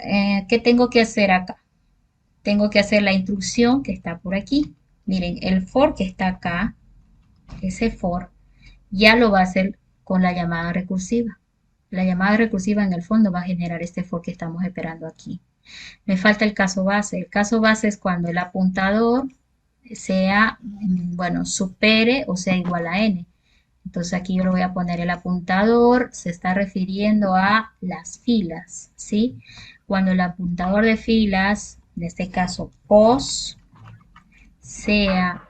B: ¿qué tengo que hacer acá? Tengo que hacer la instrucción que está por aquí. Miren, el for que está acá, ese for, ya lo va a hacer con la llamada recursiva. La llamada recursiva en el fondo va a generar este for que estamos esperando aquí. Me falta el caso base. El caso base es cuando el apuntador sea, bueno, supere o sea igual a n. Entonces aquí yo le voy a poner el apuntador, se está refiriendo a las filas, ¿sí? Cuando el apuntador de filas, en este caso pos, sea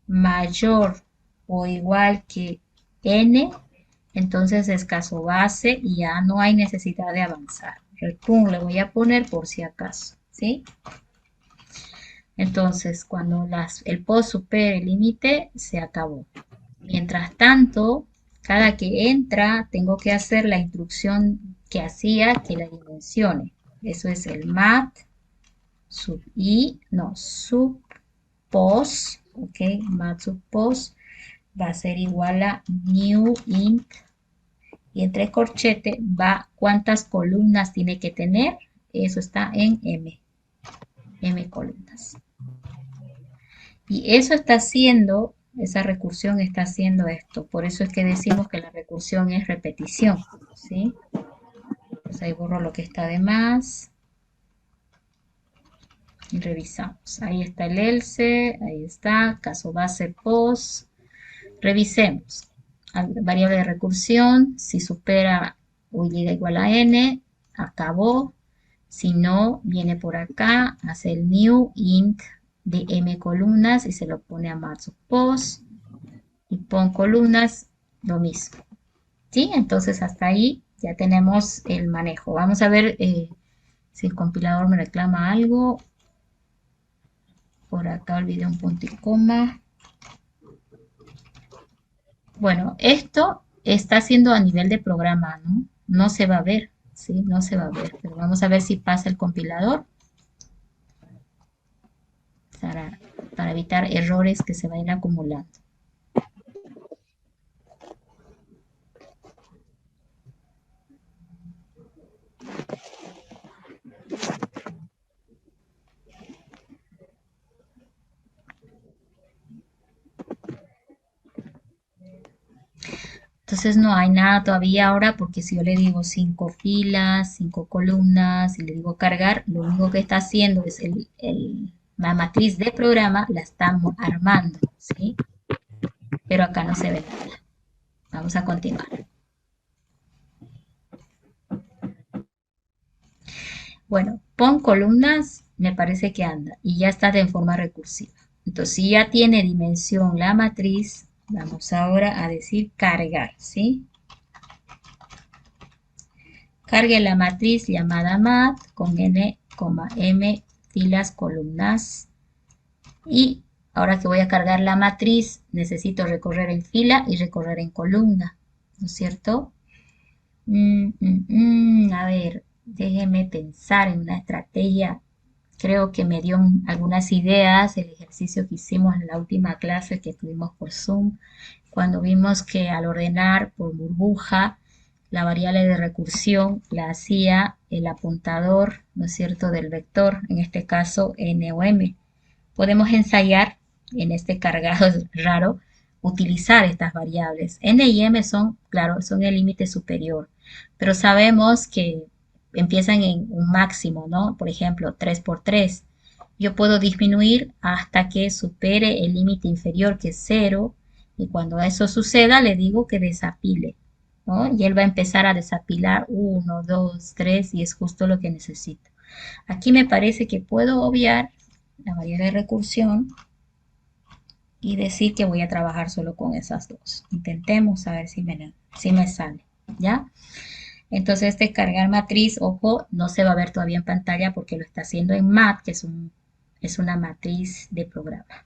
B: mayor o igual que n, entonces es caso base y ya no hay necesidad de avanzar. Return le voy a poner por si acaso, ¿sí? Entonces, cuando el post supere el límite, se acabó. Mientras tanto, cada que entra, tengo que hacer la instrucción que hacía que la dimensione. Eso es el mat sub i, no, sub post, ok, mat sub post va a ser igual a new int y entre corchete va cuántas columnas tiene que tener. Eso está en m columnas. Y eso está haciendo, esa recursión está haciendo esto. Por eso es que decimos que la recursión es repetición, ¿sí? Pues ahí borro lo que está de más. Y revisamos. Ahí está el else, ahí está, caso base post. Revisemos. Variable de recursión, si supera o llega igual a n, acabó. Si no, viene por acá, hace el new int de m columnas y se lo pone a match post y pon columnas, lo mismo. ¿Sí? Entonces hasta ahí ya tenemos el manejo. Vamos a ver si el compilador me reclama algo. Por acá olvidé un punto y coma. Bueno, esto está haciendo a nivel de programa, ¿no? No se va a ver, ¿sí? No se va a ver, pero vamos a ver si pasa el compilador para evitar errores que se vayan acumulando. Entonces no hay nada todavía ahora porque si yo le digo 5 filas, 5 columnas y le digo cargar, lo único que está haciendo es la matriz de programa la estamos armando, ¿sí? Pero acá no se ve nada. Vamos a continuar. Bueno, pon columnas me parece que anda y ya está de forma recursiva. Entonces, si ya tiene dimensión la matriz, vamos ahora a decir cargar, ¿sí? Cargue la matriz llamada mat con n, m, filas, columnas. Y ahora que voy a cargar la matriz, necesito recorrer en fila y recorrer en columna, ¿no es cierto? A ver, déjeme pensar en una estrategia. Creo que me dio algunas ideas el ejercicio que hicimos en la última clase que tuvimos por Zoom, cuando vimos que al ordenar por burbuja, la variable de recursión la hacía el apuntador, ¿no es cierto?, del vector, en este caso n o m. Podemos ensayar en este cargado raro utilizar estas variables. N y M son, claro, son el límite superior, pero sabemos que empiezan en un máximo, ¿no? Por ejemplo, 3 por 3. Yo puedo disminuir hasta que supere el límite inferior, que es 0, y cuando eso suceda le digo que desapile, ¿no? Y él va a empezar a desapilar 1, 2, 3, y es justo lo que necesito. Aquí me parece que puedo obviar la variable de recursión y decir que voy a trabajar solo con esas dos. Intentemos a ver si me sale, ¿ya? Entonces este cargar matriz, ojo, no se va a ver todavía en pantalla porque lo está haciendo en mat, que es una matriz de programa.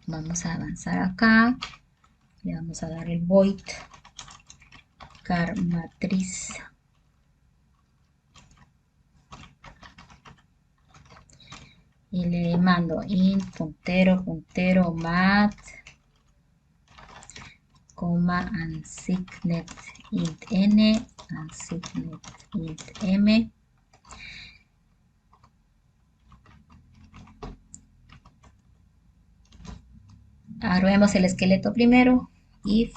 B: Vamos a avanzar acá, le vamos a dar el void car matriz. Y le mando int puntero mat coma unsigned int n, unsigned int m. Armemos el esqueleto primero, if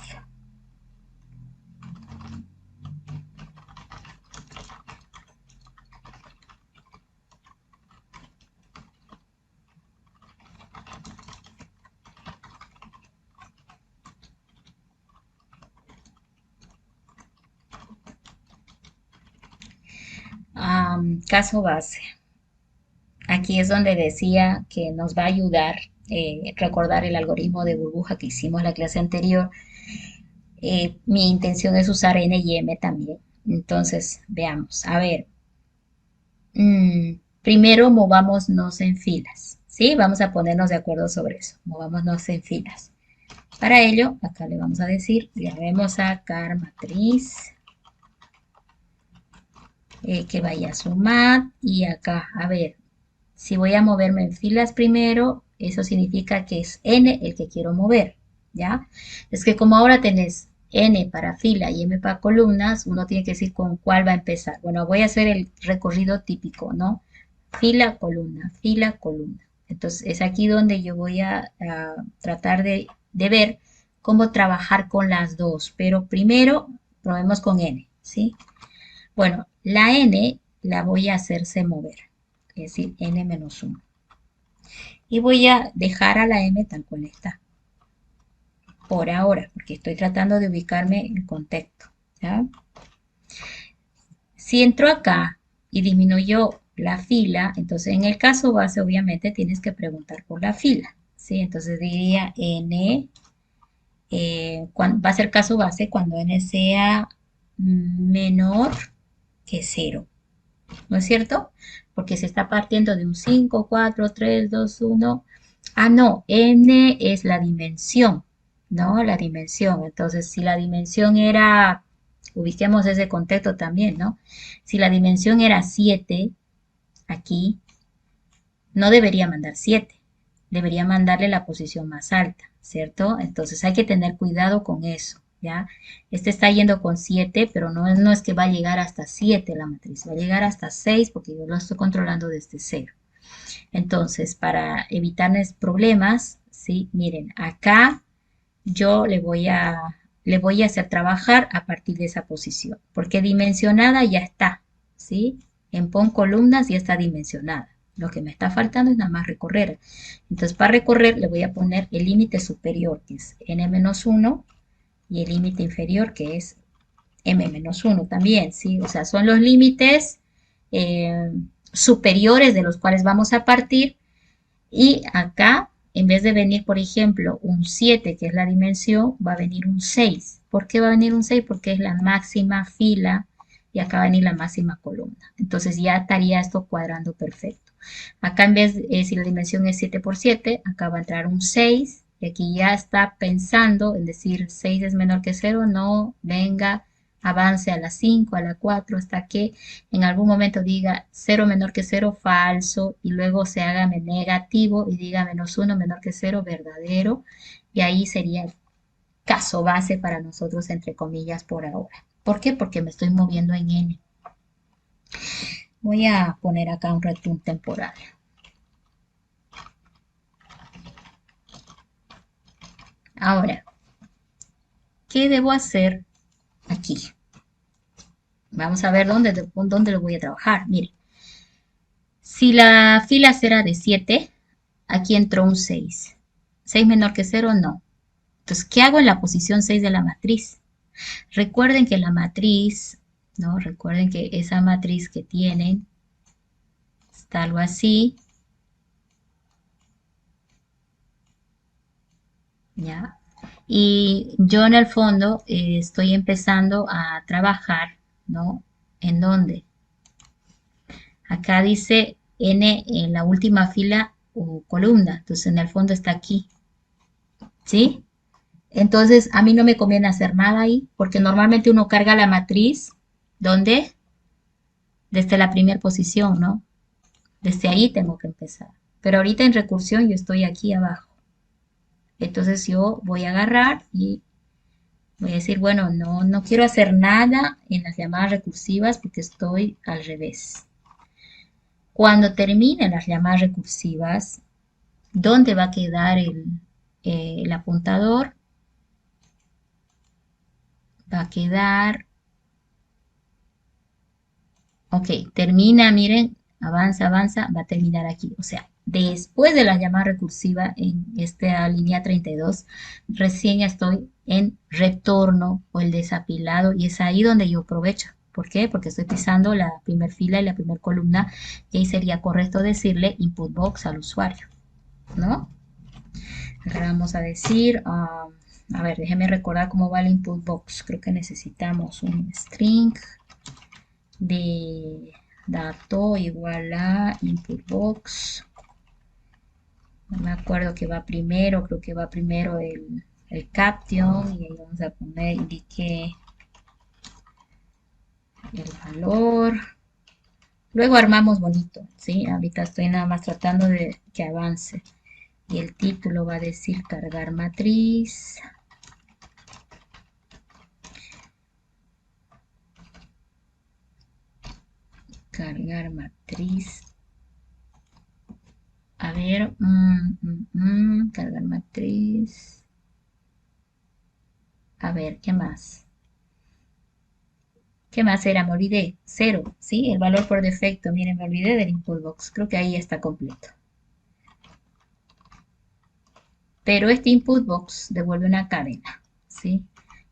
B: caso base. Aquí es donde decía que nos va a ayudar recordar el algoritmo de burbuja que hicimos la clase anterior. Mi intención es usar n y m también. Entonces, veamos. A ver, primero movámonos en filas, ¿sí? Vamos a ponernos de acuerdo sobre eso. Movámonos en filas. Para ello, acá le vamos a decir, le vamos a car matriz, que vaya a sumar, y acá, a ver, si voy a moverme en filas primero, eso significa que es n el que quiero mover, ¿ya? Es que como ahora tenés n para fila y m para columnas, uno tiene que decir con cuál va a empezar. Bueno, voy a hacer el recorrido típico, ¿no? Fila, columna, fila, columna. Entonces, es aquí donde yo voy a tratar de ver cómo trabajar con las dos, pero primero probemos con n, ¿sí? Bueno, la n la voy a hacerse mover, es decir, n menos 1. Y voy a dejar a la m tal cual está, por ahora, porque estoy tratando de ubicarme en el contexto, ¿ya? Si entro acá y disminuyó la fila, entonces en el caso base obviamente tienes que preguntar por la fila, ¿sí? Entonces diría n, va a ser caso base cuando n sea menor que 0, ¿no es cierto? Porque se está partiendo de un 5, 4, 3, 2, 1. Ah, no, n es la dimensión, ¿no? La dimensión. Entonces, si la dimensión era, ubiquemos ese contexto también, ¿no? Si la dimensión era 7, aquí, no debería mandar 7, debería mandarle la posición más alta, ¿cierto? Entonces hay que tener cuidado con eso, ¿ya? Este está yendo con 7, pero no es que va a llegar hasta 7 la matriz, va a llegar hasta 6 porque yo lo estoy controlando desde 0. Entonces, para evitarles problemas, ¿sí? Miren, acá yo le voy a hacer trabajar a partir de esa posición, porque dimensionada ya está, ¿sí? En pon columnas ya está dimensionada. Lo que me está faltando es nada más recorrer. Entonces, para recorrer le voy a poner el límite superior, que es n-1, y el límite inferior, que es m-1 también, ¿sí? O sea, son los límites superiores de los cuales vamos a partir. Y acá, en vez de venir, por ejemplo, un 7, que es la dimensión, va a venir un 6. ¿Por qué va a venir un 6? Porque es la máxima fila y acá va a venir la máxima columna. Entonces ya estaría esto cuadrando perfecto. Acá en vez, si la dimensión es 7 por 7, acá va a entrar un 6. Y aquí ya está pensando, es decir, 6 es menor que 0, no, venga, avance a la 5, a la 4, hasta que en algún momento diga 0 menor que 0, falso, y luego se haga negativo y diga -1 menor que 0, verdadero, y ahí sería el caso base para nosotros, entre comillas, por ahora. ¿Por qué? Porque me estoy moviendo en n. Voy a poner acá un return temporal. Ahora, ¿qué debo hacer aquí? Vamos a ver dónde lo voy a trabajar. Mire, si la fila será de 7, aquí entró un 6. 6 menor que 0, no. Entonces, ¿qué hago en la posición 6 de la matriz? Recuerden que la matriz, ¿no? Recuerden que esa matriz que tienen está algo así, ¿ya? Y yo en el fondo estoy empezando a trabajar, ¿no? ¿En dónde? Acá dice N en la última fila o columna, entonces en el fondo está aquí, ¿sí? Entonces a mí no me conviene hacer nada ahí, porque normalmente uno carga la matriz, ¿dónde? Desde la primera posición, ¿no? Desde ahí tengo que empezar. Pero ahorita en recursión yo estoy aquí abajo. Entonces yo voy a agarrar y voy a decir, bueno, no quiero hacer nada en las llamadas recursivas porque estoy al revés. Cuando terminen las llamadas recursivas, ¿dónde va a quedar el apuntador? Va a quedar, ok, termina, miren, avanza, avanza, va a terminar aquí. O sea, después de la llamada recursiva en esta línea 32, recién estoy en retorno o el desapilado y es ahí donde yo aprovecho. ¿Por qué? Porque estoy pisando la primera fila y la primera columna y ahí sería correcto decirle input box al usuario, ¿no? Ahora vamos a decir, a ver, déjeme recordar cómo va el input box. Creo que necesitamos un string de dato igual a input box. No me acuerdo que va primero, creo que va primero el caption y ahí vamos a poner indique el valor. Luego armamos bonito, ¿sí? Ahorita estoy nada más tratando de que avance. Y el título va a decir cargar matriz. Cargar matriz. A ver, cargar matriz. A ver, ¿qué más? ¿Qué más era? Me olvidé. 0, ¿sí? El valor por defecto. Miren, me olvidé del input box. Creo que ahí está completo. Pero este input box devuelve una cadena, ¿sí?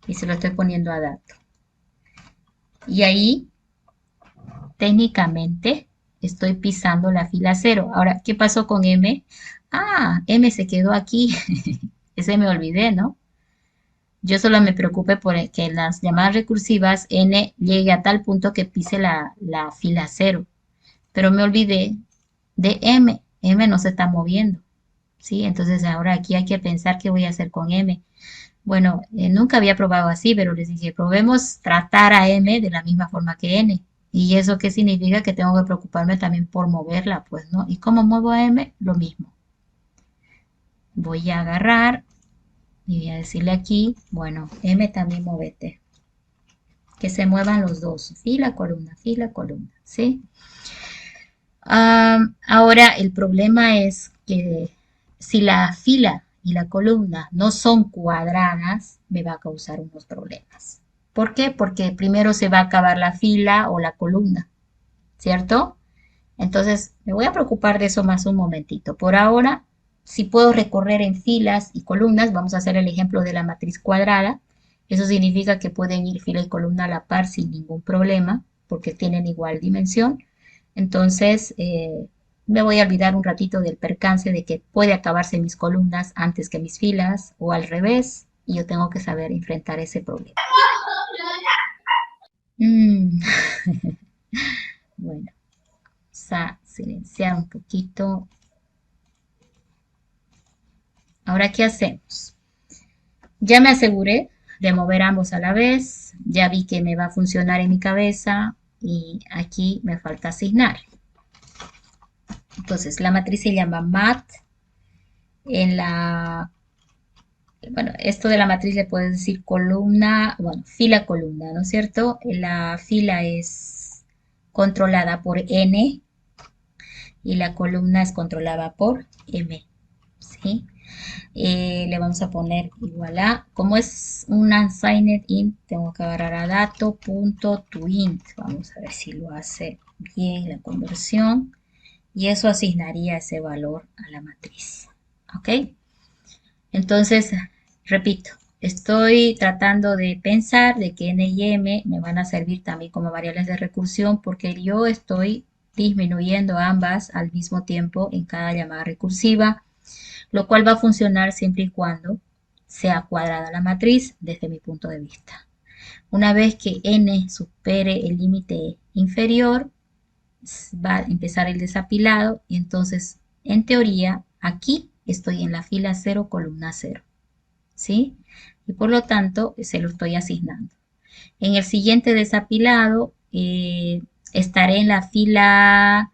B: Y se lo estoy poniendo a dato. Y ahí, técnicamente, estoy pisando la fila 0. Ahora, ¿qué pasó con M? Ah, M se quedó aquí. Ese me olvidé, ¿no? Yo solo me preocupé por que en las llamadas recursivas n llegue a tal punto que pise la fila 0. Pero me olvidé de m. M no se está moviendo, ¿sí? Entonces ahora aquí hay que pensar qué voy a hacer con m. Bueno, nunca había probado así, pero les dije, probemos tratar a m de la misma forma que n. ¿Y eso qué significa? Que tengo que preocuparme también por moverla, pues, ¿no? ¿Y cómo muevo a m? Lo mismo. Voy a agarrar y voy a decirle aquí, bueno, m también móvete. Que se muevan los dos, fila, columna, ¿sí? Ahora el problema es que si la fila y la columna no son cuadradas, me va a causar unos problemas. ¿Por qué? Porque primero se va a acabar la fila o la columna, ¿cierto? Entonces, me voy a preocupar de eso más un momentito. Por ahora, si puedo recorrer en filas y columnas, vamos a hacer el ejemplo de la matriz cuadrada. Eso significa que pueden ir fila y columna a la par sin ningún problema, porque tienen igual dimensión. Entonces, me voy a olvidar un ratito del percance de que puede acabarse mis columnas antes que mis filas o al revés, y yo tengo que saber enfrentar ese problema. Mm, bueno, vamos a silenciar un poquito. Ahora, ¿qué hacemos? Ya me aseguré de mover ambos a la vez, ya vi que me va a funcionar en mi cabeza y aquí me falta asignar. Entonces, la matriz se llama mat. En la, bueno, esto de la matriz le puedes decir columna, bueno, fila, columna, ¿no es cierto? La fila es controlada por n y la columna es controlada por m, ¿sí? Le vamos a poner igual a, como es un unsigned int, tengo que agarrar a dato.toInt. Vamos a ver si lo hace bien la conversión. Y eso asignaría ese valor a la matriz. ¿Ok? Entonces, repito, estoy tratando de pensar de que n y m me van a servir también como variables de recursión porque yo estoy disminuyendo ambas al mismo tiempo en cada llamada recursiva, lo cual va a funcionar siempre y cuando sea cuadrada la matriz desde mi punto de vista. Una vez que n supere el límite inferior, va a empezar el desapilado y entonces, en teoría, aquí estoy en la fila 0, columna 0, ¿sí? Y por lo tanto, se lo estoy asignando. En el siguiente desapilado, estaré en la fila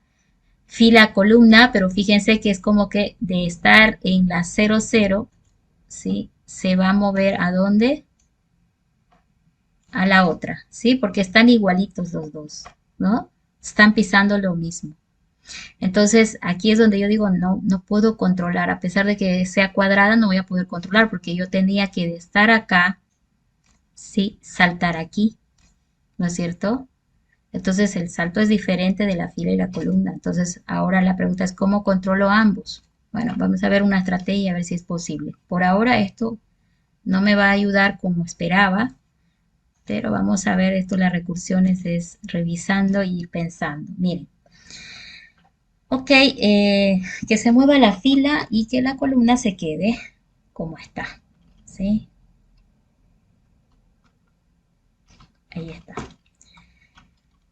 B: columna, pero fíjense que es como que de estar en la 0, 0, ¿sí? Se va a mover ¿a dónde? A la otra, ¿sí? Porque están igualitos los dos, ¿no? Están pisando lo mismo. Entonces, aquí es donde yo digo, no, no puedo controlar, a pesar de que sea cuadrada, no voy a poder controlar, porque yo tenía que de estar acá, sí, saltar aquí, ¿no es cierto? Entonces, el salto es diferente de la fila y la columna. Entonces, ahora la pregunta es, ¿cómo controlo ambos? Bueno, vamos a ver una estrategia, a ver si es posible. Por ahora esto no me va a ayudar como esperaba, pero vamos a ver esto, las recursiones es revisando y pensando. Miren, ok, que se mueva la fila y que la columna se quede como está, ¿sí? Ahí está.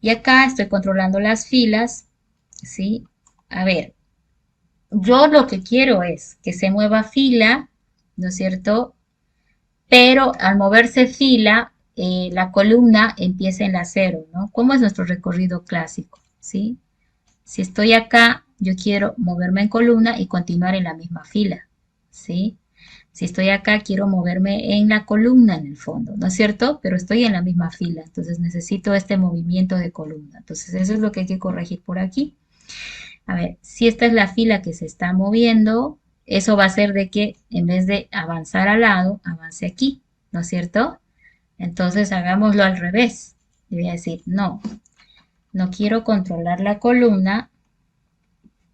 B: Y acá estoy controlando las filas, ¿sí? A ver, yo lo que quiero es que se mueva fila, ¿no es cierto? Pero al moverse fila, la columna empieza en la cero, ¿no? ¿Cómo es nuestro recorrido clásico? ¿Sí? Si estoy acá, yo quiero moverme en columna y continuar en la misma fila, ¿sí? Si estoy acá, quiero moverme en la columna en el fondo, ¿no es cierto? Pero estoy en la misma fila, entonces necesito este movimiento de columna. Entonces eso es lo que hay que corregir por aquí. A ver, si esta es la fila que se está moviendo, eso va a ser de que en vez de avanzar al lado, avance aquí, ¿no es cierto? Entonces hagámoslo al revés. Le voy a decir, no, no quiero controlar la columna,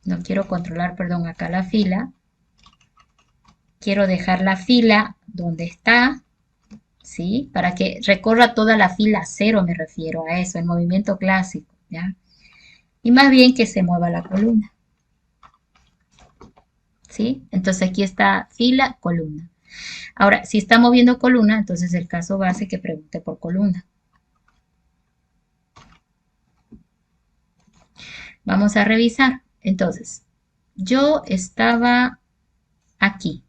B: no quiero controlar, perdón, acá la fila. Quiero dejar la fila donde está, ¿sí? Para que recorra toda la fila cero, me refiero a eso, el movimiento clásico, ¿ya? Y más bien que se mueva la columna, ¿sí? Entonces aquí está fila, columna. Ahora, si está moviendo columna, entonces el caso base que pregunte por columna. Vamos a revisar. Entonces, yo estaba aquí.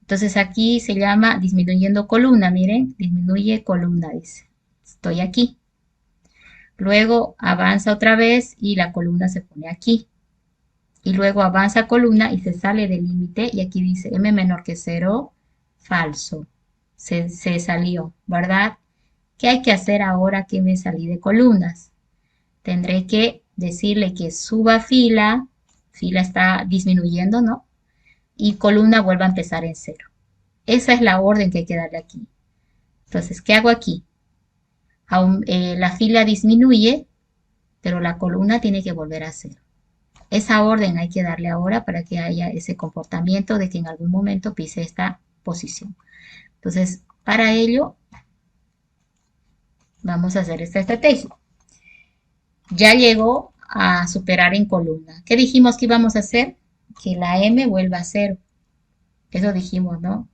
B: Entonces aquí se llama disminuyendo columna, miren, disminuye columna, dice. Estoy aquí. Luego avanza otra vez y la columna se pone aquí. Y luego avanza columna y se sale del límite y aquí dice m menor que 0, falso. Se salió, ¿verdad? ¿Qué hay que hacer ahora que me salí de columnas? Tendré que decirle que suba fila, fila está disminuyendo, ¿no? Y columna vuelva a empezar en 0. Esa es la orden que hay que darle aquí. Entonces, ¿qué hago aquí? La fila disminuye, pero la columna tiene que volver a 0. Esa orden hay que darle ahora para que haya ese comportamiento de que en algún momento pise esta posición. Entonces, para ello, vamos a hacer esta estrategia. Ya llegó a superar en columna. ¿Qué dijimos que íbamos a hacer? Que la M vuelva a cero. Eso dijimos, ¿no?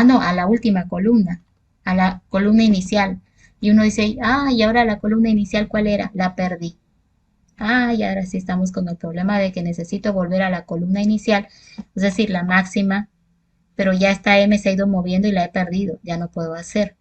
B: No, a la última columna, a la columna inicial. Y uno dice, y ahora la columna inicial, ¿cuál era? La perdí. Y ahora sí estamos con el problema de que necesito volver a la columna inicial, es decir, la máxima, pero ya esta M se ha ido moviendo y la he perdido, ya no puedo hacer.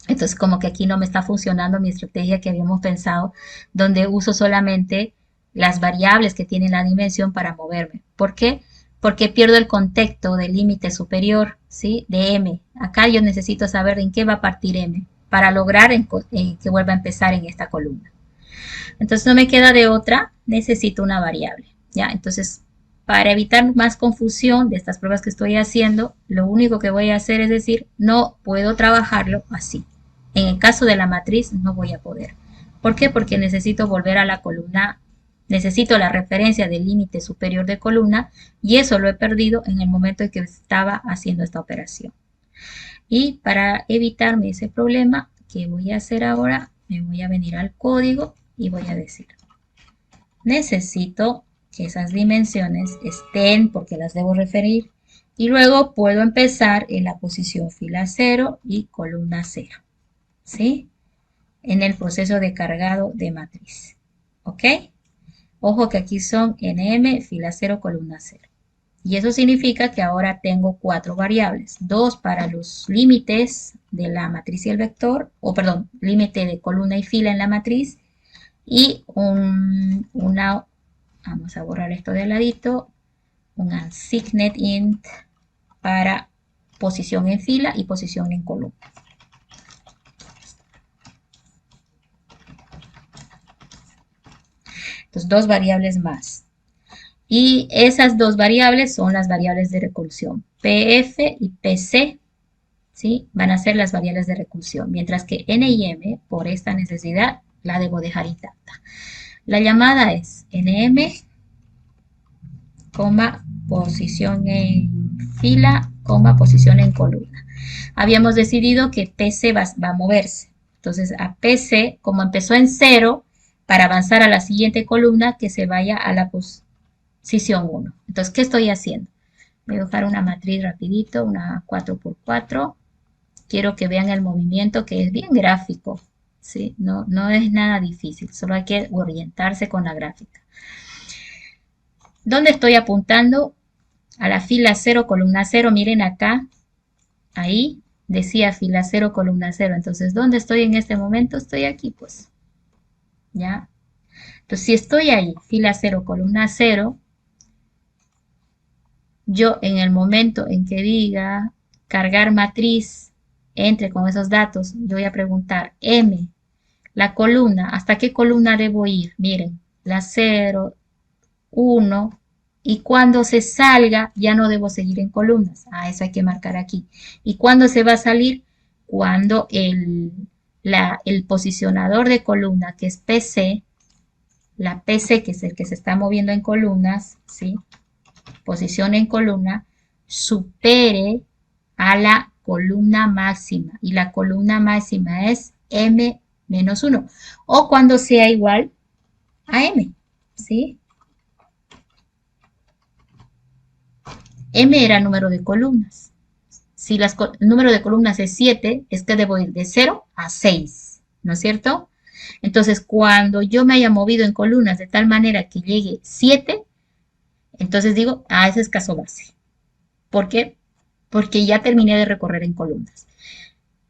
B: Entonces, como que aquí no me está funcionando mi estrategia que habíamos pensado, donde uso solamente las variables que tienen la dimensión para moverme. ¿Por qué? Porque pierdo el contexto del límite superior, ¿sí? De M. Acá yo necesito saber en qué va a partir M para lograr que vuelva a empezar en esta columna. Entonces no me queda de otra, necesito una variable, ¿ya? Entonces, para evitar más confusión de estas pruebas que estoy haciendo, lo único que voy a hacer es decir, no puedo trabajarlo así. En el caso de la matriz no voy a poder. ¿Por qué? Porque necesito volver a la columna, necesito la referencia del límite superior de columna y eso lo he perdido en el momento en que estaba haciendo esta operación. Y para evitarme ese problema, ¿qué voy a hacer ahora? Me voy a venir al código y voy a decir, necesito que esas dimensiones estén porque las debo referir y luego puedo empezar en la posición fila 0 y columna 0, ¿sí? En el proceso de cargado de matriz, ¿ok? Ojo que aquí son nm, fila 0, columna 0. Y eso significa que ahora tengo 4 variables, 2 para los límites de la matriz y el vector, o perdón, límite de columna y fila en la matriz, y vamos a borrar esto de ladito, un unsigned int para posición en fila y posición en columna. Entonces, 2 variables más. Y esas 2 variables son las variables de recursión. PF y PC, ¿sí? Van a ser las variables de recursión, mientras que N y M, por esta necesidad, la debo dejar intacta. La llamada es NM, posición en fila, posición en columna. Habíamos decidido que PC va a moverse. Entonces, a PC, como empezó en 0, para avanzar a la siguiente columna, que se vaya a la posición 1. Entonces, ¿qué estoy haciendo? Voy a dibujar una matriz rapidito, una 4x4. Quiero que vean el movimiento, que es bien gráfico, ¿sí? No es nada difícil, solo hay que orientarse con la gráfica. ¿Dónde estoy apuntando? A la fila 0, columna 0. Miren acá, ahí decía fila 0, columna 0. Entonces, ¿dónde estoy en este momento? Estoy aquí, pues. ¿Ya? Entonces, si estoy ahí, fila 0, columna 0, yo en el momento en que diga cargar matriz, entre con esos datos, yo voy a preguntar M, la columna, ¿hasta qué columna debo ir? Miren, la 0, 1, y cuando se salga ya no debo seguir en columnas. Eso hay que marcar aquí. ¿Y cuándo se va a salir? Cuando el posicionador de columna, que es PC, la PC, que es el que se está moviendo en columnas, ¿sí? Posición en columna, supere a la columna máxima. Y la columna máxima es M menos 1. O cuando sea igual a M, ¿sí? M era el número de columnas. Si el número de columnas es 7, es que debo ir de 0 a 6, ¿no es cierto? Entonces, cuando yo me haya movido en columnas de tal manera que llegue 7, entonces digo, ese es caso base. ¿Por qué? Porque ya terminé de recorrer en columnas.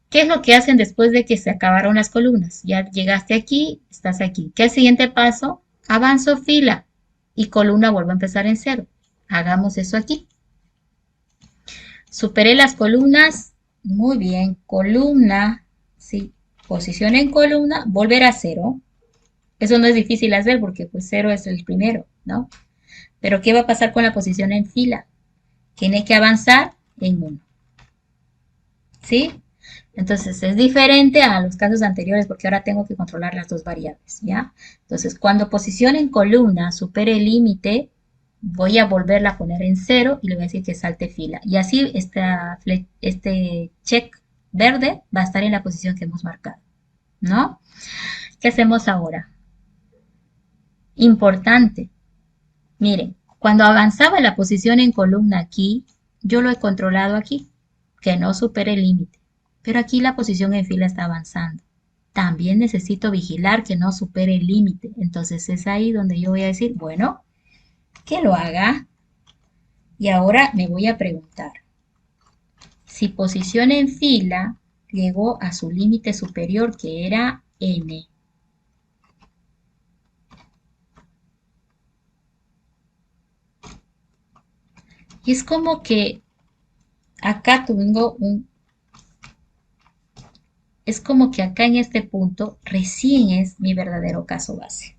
B: ¿Qué es lo que hacen después de que se acabaron las columnas? Ya llegaste aquí, estás aquí. ¿Qué es el siguiente paso? Avanzo fila y columna vuelvo a empezar en 0. Hagamos eso aquí. Superé las columnas, muy bien, columna, sí, posición en columna, volver a 0. Eso no es difícil hacer porque pues 0 es el primero, ¿no? Pero ¿qué va a pasar con la posición en fila? Tiene que avanzar en 1, ¿sí? Entonces es diferente a los casos anteriores porque ahora tengo que controlar las 2 variables, ¿ya? Entonces cuando posición en columna supere el límite, voy a volverla a poner en 0 y le voy a decir que salte fila. Y así este check verde va a estar en la posición que hemos marcado, ¿no? ¿Qué hacemos ahora? Importante. Miren, cuando avanzaba la posición en columna aquí, yo lo he controlado aquí, que no supere el límite. Pero aquí la posición en fila está avanzando. También necesito vigilar que no supere el límite. Entonces es ahí donde yo voy a decir, bueno, que lo haga. Y ahora me voy a preguntar, si posición en fila llegó a su límite superior, que era n, y es como que acá tengo un, es como que acá en este punto recién es mi verdadero caso base.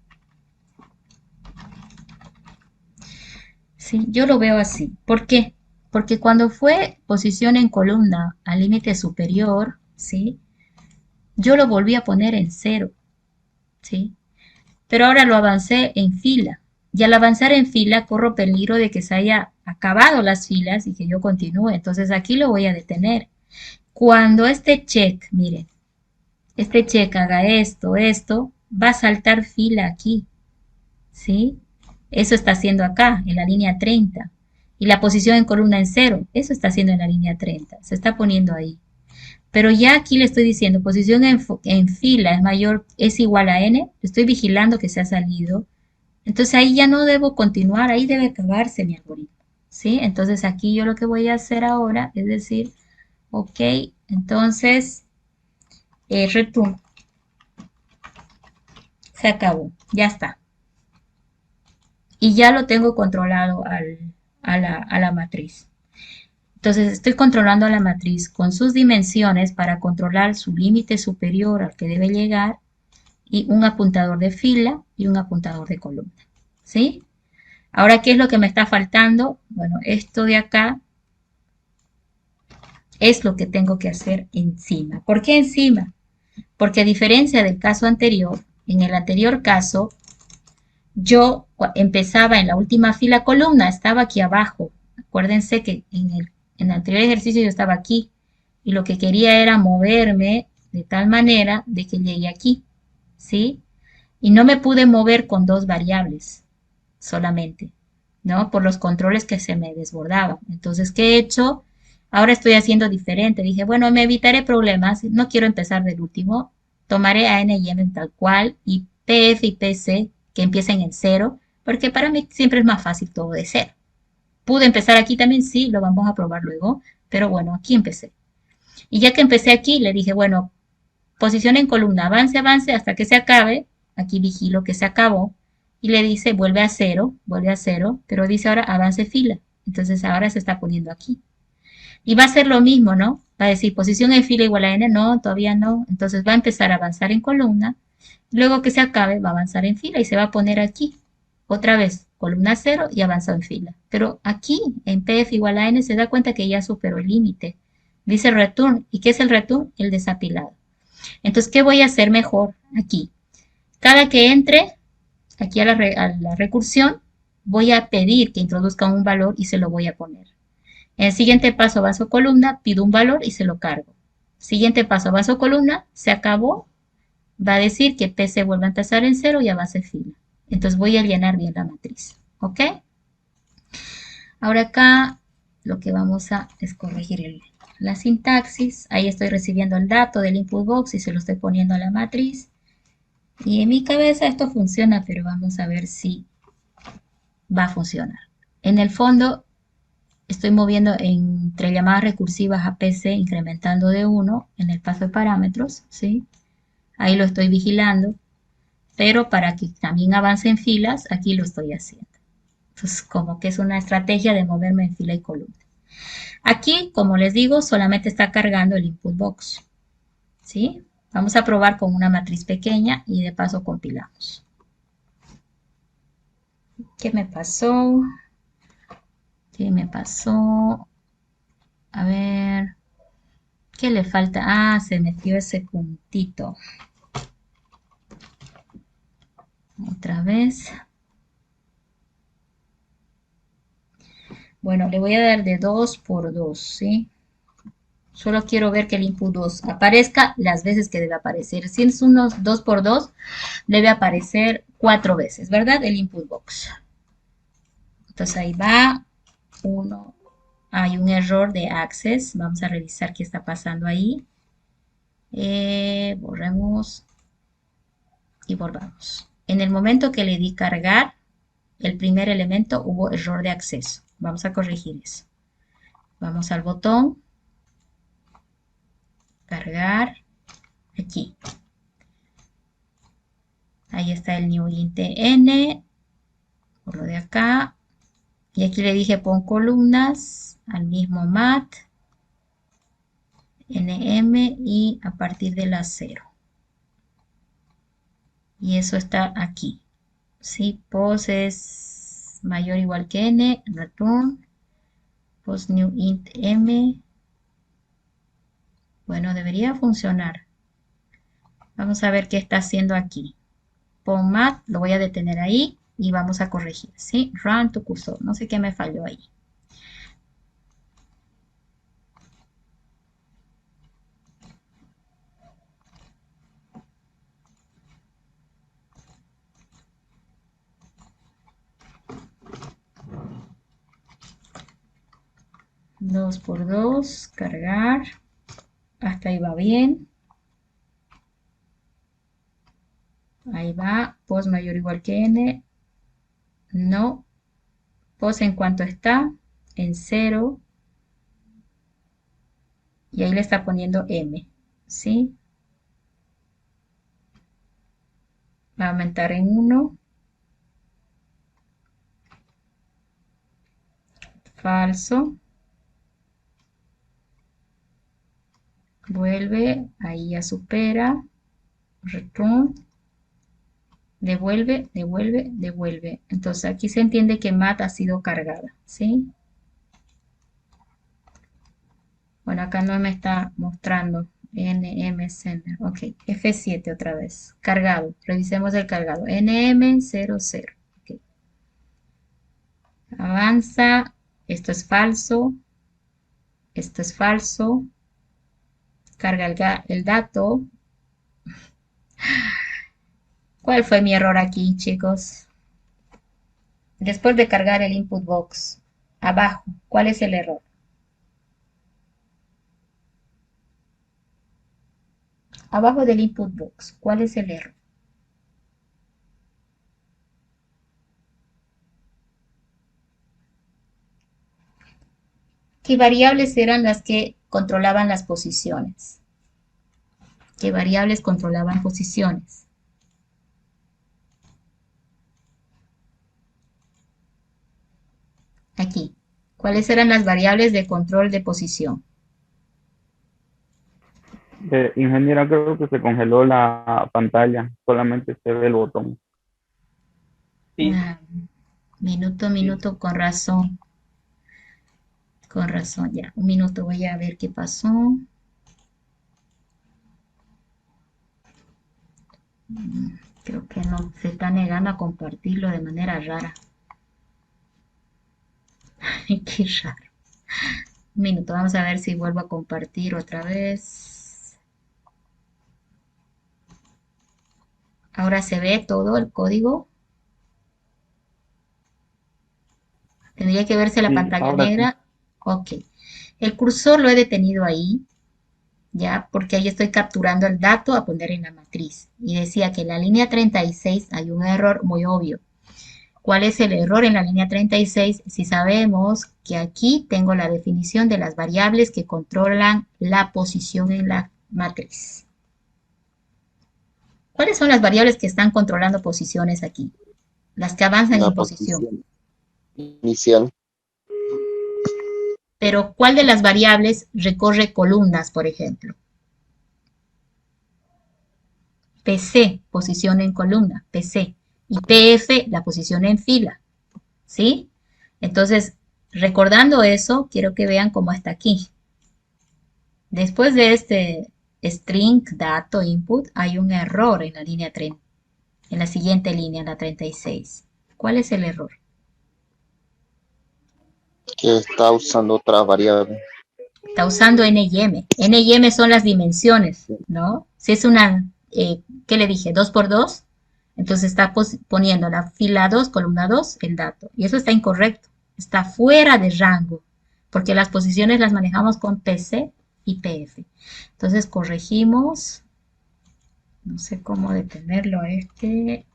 B: ¿Sí? Yo lo veo así. ¿Por qué? Porque cuando fue posición en columna al límite superior, ¿sí? Yo lo volví a poner en cero, ¿sí? Pero ahora lo avancé en fila. Y al avanzar en fila corro peligro de que se haya acabado las filas y que yo continúe. Entonces aquí lo voy a detener. Cuando este check, miren, este check haga esto, va a saltar fila aquí, ¿sí? Eso está haciendo acá, en la línea 30. Y la posición en columna en cero, eso está haciendo en la línea 30. Se está poniendo ahí. Pero ya aquí le estoy diciendo, posición en fila es mayor, es igual a n. Estoy vigilando que se ha salido. Entonces ahí ya no debo continuar, ahí debe acabarse mi algoritmo. ¿Sí? Entonces aquí yo lo que voy a hacer ahora es decir, ok, entonces return, se acabó, ya está. Y ya lo tengo controlado a la matriz. Entonces estoy controlando a la matriz con sus dimensiones para controlar su límite superior al que debe llegar y un apuntador de fila y un apuntador de columna. ¿Sí? Ahora, ¿qué es lo que me está faltando? Bueno, esto de acá es lo que tengo que hacer encima. ¿Por qué encima? Porque a diferencia del caso anterior, en el anterior caso, yo empezaba en la última fila columna, estaba aquí abajo. Acuérdense que en el anterior ejercicio yo estaba aquí y lo que quería era moverme de tal manera de que llegue aquí, ¿sí? Y no me pude mover con dos variables solamente, ¿no? Por los controles que se me desbordaban. Entonces, ¿qué he hecho? Ahora estoy haciendo diferente. Dije, bueno, me evitaré problemas, no quiero empezar del último, tomaré a n y m tal cual y pf y pc que empiecen en cero, porque para mí siempre es más fácil todo de cero. Pude empezar aquí también, sí, lo vamos a probar luego, pero bueno, aquí empecé. Y ya que empecé aquí, le dije, bueno, posición en columna, avance, avance hasta que se acabe. Aquí vigilo que se acabó. Y le dice, vuelve a cero, pero dice ahora avance fila. Entonces ahora se está poniendo aquí. Y va a ser lo mismo, ¿no? Va a decir posición en fila igual a n, no, todavía no. Entonces va a empezar a avanzar en columna. Luego que se acabe, va a avanzar en fila y se va a poner aquí. Otra vez, columna cero y avanza en fila. Pero aquí, en pf igual a n, se da cuenta que ya superó el límite. Dice return. ¿Y qué es el return? El desapilado. Entonces, ¿qué voy a hacer mejor aquí? Cada que entre aquí a la recursión, voy a pedir que introduzca un valor y se lo voy a poner. En el siguiente paso, avanzo columna, pido un valor y se lo cargo. Siguiente paso, avanzo columna, se acabó, va a decir que P se vuelve a empezar en cero y avance fila. Entonces voy a llenar bien la matriz. ¿Ok? Ahora acá lo que vamos a es corregir la sintaxis. Ahí estoy recibiendo el dato del input box y se lo estoy poniendo a la matriz. Y en mi cabeza esto funciona, pero vamos a ver si va a funcionar. En el fondo estoy moviendo entre llamadas recursivas a PC, incrementando de 1 en el paso de parámetros, ¿sí? Ahí lo estoy vigilando, pero para que también avance en filas, aquí lo estoy haciendo. Entonces, como que es una estrategia de moverme en fila y columna. Aquí, como les digo, solamente está cargando el input box, ¿sí? Vamos a probar con una matriz pequeña y de paso compilamos. ¿Qué me pasó? ¿Qué me pasó? A ver, ¿qué le falta? Ah, se metió ese puntito. Otra vez. Bueno, le voy a dar de 2 por 2, ¿sí? Solo quiero ver que el input 2 aparezca las veces que debe aparecer. Si es unos 2 por 2, debe aparecer 4 veces, ¿verdad? El input box. Entonces ahí va. Uno. Hay un error de access. Vamos a revisar qué está pasando ahí. Borremos y volvamos. En el momento que le di cargar el primer elemento, hubo error de acceso. Vamos a corregir eso. Vamos al botón, cargar, aquí. Ahí está el new int n, por lo de acá. Y aquí le dije pon columnas al mismo mat, nm y a partir de la 0. Y eso está aquí. ¿Sí? Post es mayor o igual que n, return, post new int m. Bueno, debería funcionar. Vamos a ver qué está haciendo aquí. Pon mat, lo voy a detener ahí y vamos a corregir, ¿sí? Run to cursor, no sé qué me falló ahí. Dos por dos, cargar, hasta ahí va bien. Ahí va, post mayor o igual que n, no. Post en cuanto está, en 0. Y ahí le está poniendo m, ¿sí? Va a aumentar en 1. Falso. Vuelve, ahí ya supera. Return. Devuelve, devuelve, devuelve. Entonces aquí se entiende que mat ha sido cargada, ¿sí? Bueno, acá no me está mostrando nm sender. Ok, F7 otra vez. Cargado. Revisemos el cargado. nm00. Ok. Avanza. Esto es falso. Esto es falso. Carga el dato. ¿Cuál fue mi error aquí, chicos? Después de cargar el input box, abajo, ¿cuál es el error? Abajo del input box, ¿cuál es el error? ¿Qué variables eran las que controlaban las posiciones? ¿Qué variables controlaban posiciones? Aquí. ¿Cuáles eran las variables de control de posición?
C: Ingeniera, creo que se congeló la pantalla, solamente se ve el botón.
A: Sí,
B: Ah, minuto,
A: sí.
B: minuto, con razón, ya. Un minuto, voy a ver qué pasó. Creo que no se está negando a compartirlo de manera rara. Qué raro. Un minuto, vamos a ver si vuelvo a compartir otra vez. Ahora se ve todo el código. Tendría que verse la
C: Sí,
B: pantalla
C: ahora sí.
B: negra. Ok. El cursor lo he detenido ahí, ya, porque ahí estoy capturando el dato a poner en la matriz. Y decía que en la línea 36 hay un error muy obvio. ¿Cuál es el error en la línea 36? Si sabemos que aquí tengo la definición de las variables que controlan la posición en la matriz. ¿Cuáles son las variables que están controlando posiciones aquí? Las que avanzan
D: La
B: en posición.
D: posición inicial.
B: Pero ¿cuál de las variables recorre columnas, por ejemplo? PC, posición en columna, PC. Y PF, la posición en fila. ¿Sí? Entonces, recordando eso, quiero que vean cómo está aquí. Después de este string dato input, hay un error en la línea 30, en la siguiente línea, en la 36. ¿Cuál es el error?
D: Que está usando otra variable.
B: Está usando N y M. N y M son las dimensiones, ¿no? Si es una, ¿qué le dije? 2 por 2. Entonces está poniendo la fila 2, columna 2, el dato. Y eso está incorrecto. Está fuera de rango. Porque las posiciones las manejamos con PC y PF. Entonces corregimos. No sé cómo detenerlo a este.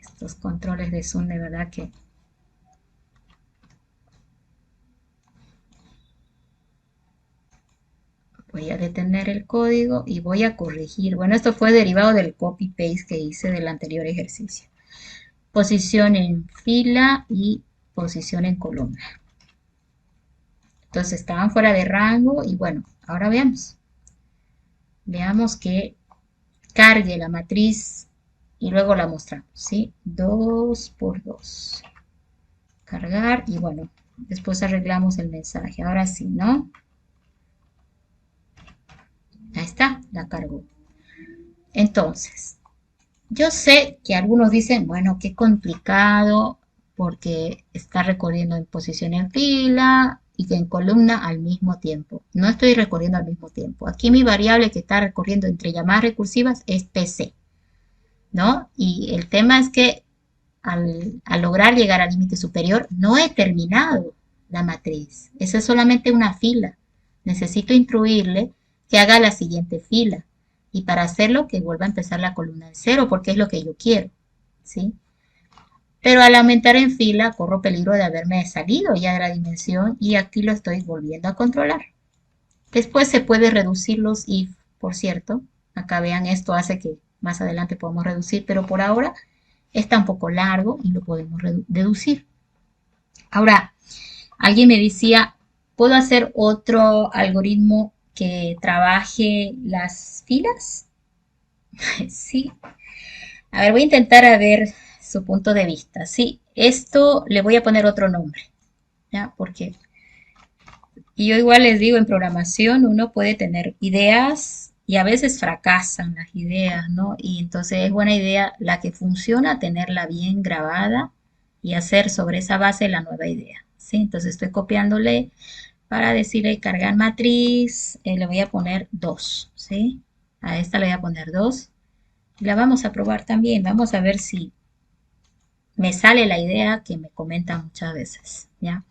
B: Estos controles de Zoom de verdad que... Voy a detener el código y voy a corregir. Bueno, esto fue derivado del copy-paste que hice del anterior ejercicio. Posición en fila y posición en columna. Entonces estaban fuera de rango y bueno, ahora veamos. Veamos que cargue la matriz y luego la mostramos, ¿sí? 2 por 2. Cargar y bueno, después arreglamos el mensaje. Ahora sí, ¿no? Ahí está, la cargó. Entonces, yo sé que algunos dicen, bueno, qué complicado porque está recorriendo en posición en fila y que en columna al mismo tiempo. No estoy recorriendo al mismo tiempo. Aquí mi variable que está recorriendo entre llamadas recursivas es PC, ¿no? Y el tema es que al lograr llegar al límite superior no he terminado la matriz. Esa es solamente una fila. Necesito instruirle que haga la siguiente fila. Y para hacerlo, que vuelva a empezar la columna de cero, porque es lo que yo quiero, ¿sí? Pero al aumentar en fila, corro peligro de haberme salido ya de la dimensión y aquí lo estoy volviendo a controlar. Después se puede reducir los if, por cierto. Acá vean, esto hace que más adelante podamos reducir, pero por ahora está un poco largo y lo podemos deducir. Ahora, alguien me decía, ¿puedo hacer otro algoritmo que trabaje las filas? Sí. A ver, voy a intentar a ver su punto de vista. Sí, esto le voy a poner otro nombre, ¿ya? Porque y yo igual les digo, en programación uno puede tener ideas y a veces fracasan las ideas, ¿no? Y entonces es buena idea la que funciona, tenerla bien grabada y hacer sobre esa base la nueva idea, ¿sí? Entonces estoy copiándole para decirle cargar matriz, le voy a poner 2, ¿sí? A esta le voy a poner 2. La vamos a probar también, vamos a ver si me sale la idea que me comentan muchas veces, ¿ya?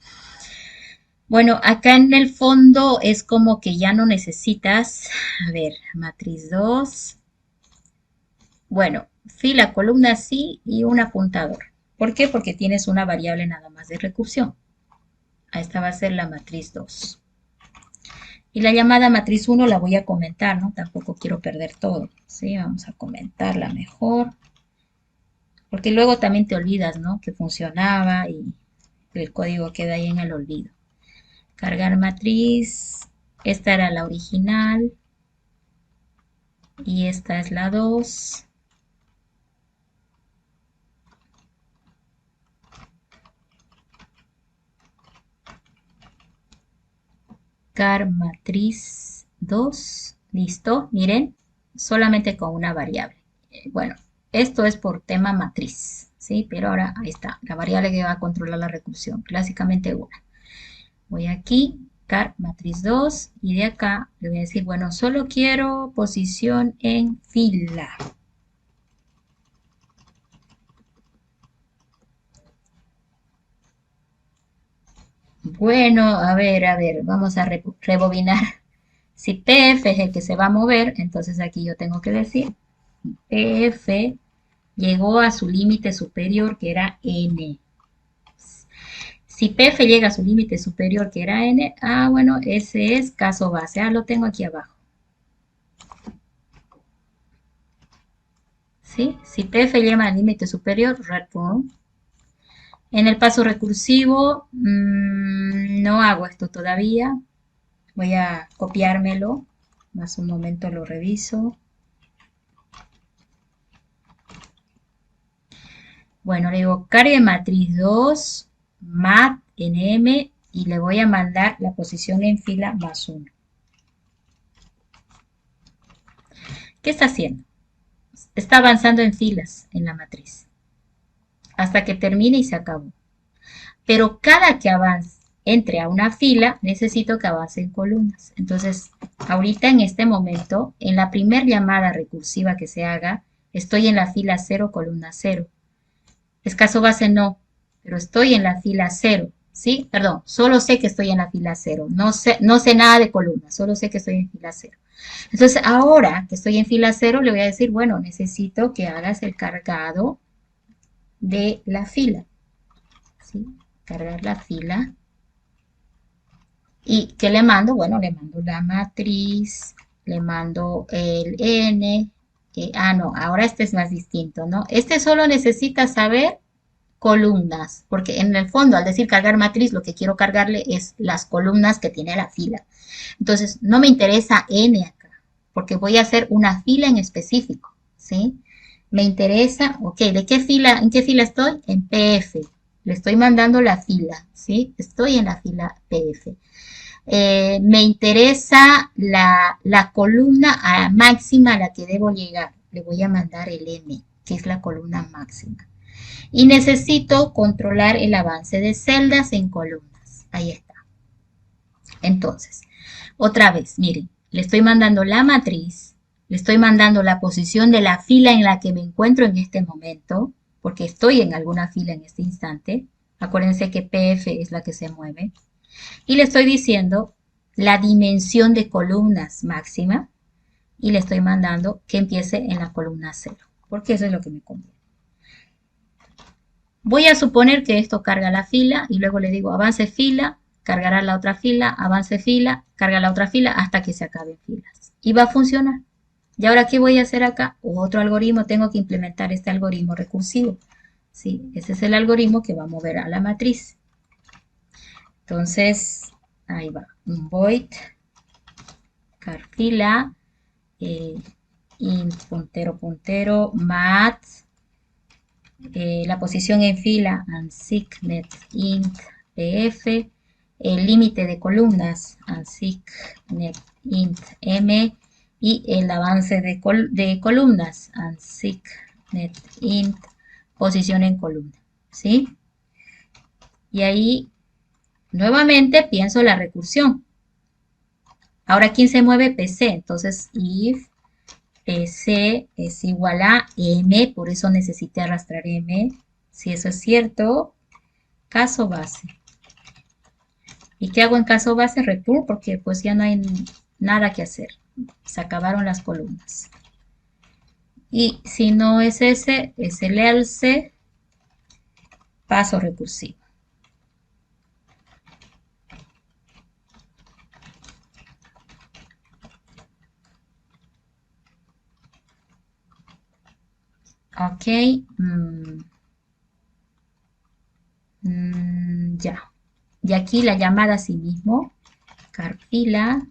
B: Bueno, acá en el fondo es como que ya no necesitas, a ver, matriz 2, bueno, fila, columna sí y un apuntador. ¿Por qué? Porque tienes una variable nada más de recursión. A esta va a ser la matriz 2. Y la llamada matriz 1 la voy a comentar, ¿no? Tampoco quiero perder todo, ¿sí? Vamos a comentarla mejor. Porque luego también te olvidas, ¿no? Que funcionaba y el código queda ahí en el olvido. Cargar matriz, esta era la original y esta es la 2. Car matriz 2, listo, miren, solamente con una variable. Bueno, esto es por tema matriz, ¿sí? Pero ahora ahí está, la variable que va a controlar la recursión, clásicamente una. Voy aquí, car matriz 2 y de acá le voy a decir, bueno, solo quiero posición en fila. Bueno, a ver, vamos a rebobinar. Si PF es el que se va a mover, entonces aquí yo tengo que decir PF llegó a su límite superior que era N. Si PF llega a su límite superior que era N, bueno, ese es caso base. Lo tengo aquí abajo. ¿Sí? Si PF llega al límite superior, return. En el paso recursivo, no hago esto todavía. Voy a copiármelo. Más un momento lo reviso. Bueno, le digo cargue matriz 2, mat nm y le voy a mandar la posición en fila más 1. ¿Qué está haciendo? Está avanzando en filas en la matriz hasta que termine y se acabó. pero cada que entre a una fila, necesito que avance en columnas. Entonces, ahorita en este momento, en la primer llamada recursiva que se haga, estoy en la fila 0, columna 0. Es caso base no, pero estoy en la fila 0, ¿sí? Perdón, solo sé que estoy en la fila 0, no sé nada de columnas, solo sé que estoy en fila 0. Entonces, ahora que estoy en fila 0, le voy a decir, bueno, necesito que hagas el cargado de la fila, ¿sí? Cargar la fila. ¿Y qué le mando? Bueno, le mando la matriz, le mando el n. No, ahora este es más distinto, ¿no? Este solo necesita saber columnas, porque en el fondo, al decir cargar matriz, lo que quiero cargarle es las columnas que tiene la fila. Entonces, no me interesa n acá, porque voy a hacer una fila en específico, ¿sí? Me interesa, ok, ¿de qué fila, en qué fila estoy? En PF. Le estoy mandando la fila, ¿sí? Estoy en la fila PF. Me interesa la columna máxima a la que debo llegar. Le voy a mandar el M, que es la columna máxima. Y necesito controlar el avance de celdas en columnas. Ahí está. Entonces, otra vez, miren, le estoy mandando la matriz, le estoy mandando la posición de la fila en la que me encuentro en este momento, porque estoy en alguna fila en este instante. Acuérdense que PF es la que se mueve. Y le estoy diciendo la dimensión de columnas máxima y le estoy mandando que empiece en la columna 0, porque eso es lo que me conviene. Voy a suponer que esto carga la fila y luego le digo avance fila, cargará la otra fila, avance fila, carga la otra fila hasta que se acaben filas. Y va a funcionar. ¿Y ahora qué voy a hacer acá? Otro algoritmo, tengo que implementar este algoritmo recursivo. ¿Sí? Ese es el algoritmo que va a mover a la matriz. Entonces, ahí va, un void, carfila, int puntero, mat, la posición en fila, unsicknet int pf, el límite de columnas, unsicknet int m, y el avance de columnas, unsicknet int posición en columna, ¿sí? Y ahí nuevamente pienso la recursión. Ahora, ¿quién se mueve? PC. Entonces, if PC es igual a M, por eso necesité arrastrar M. Si eso es cierto, caso base. ¿Y qué hago en caso base? Return, porque pues ya no hay nada que hacer. Se acabaron las columnas. Y si no es ese, es el else, paso recursivo. Ok. Ya. Y aquí la llamada a sí mismo. Carfila.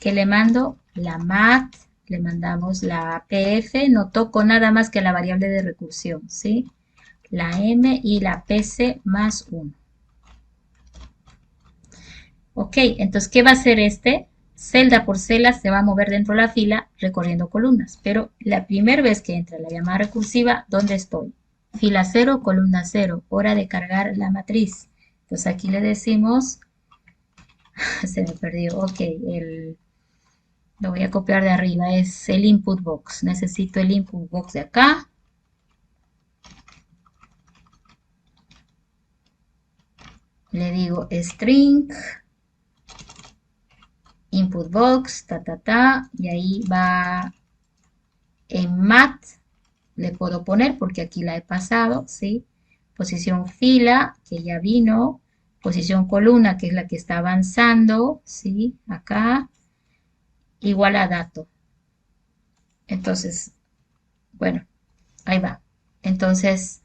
B: Que le mando la mat. Le mandamos la pf. No toco nada más que la variable de recursión. ¿Sí? La m y la pc más 1. Ok. Entonces, ¿qué va a hacer este? Celda por celda se va a mover dentro de la fila recorriendo columnas. Pero la primera vez que entra la llamada recursiva, ¿dónde estoy? Fila 0, columna 0. Hora de cargar la matriz. Entonces aquí le decimos, se me perdió, ok, lo voy a copiar de arriba, es el input box. Necesito el input box de acá. Le digo string input box, y ahí va en mat, le puedo poner porque aquí la he pasado, ¿sí? Posición fila, que ya vino, posición columna, que es la que está avanzando, ¿sí? Acá, igual a dato. Entonces, bueno, ahí va. Entonces,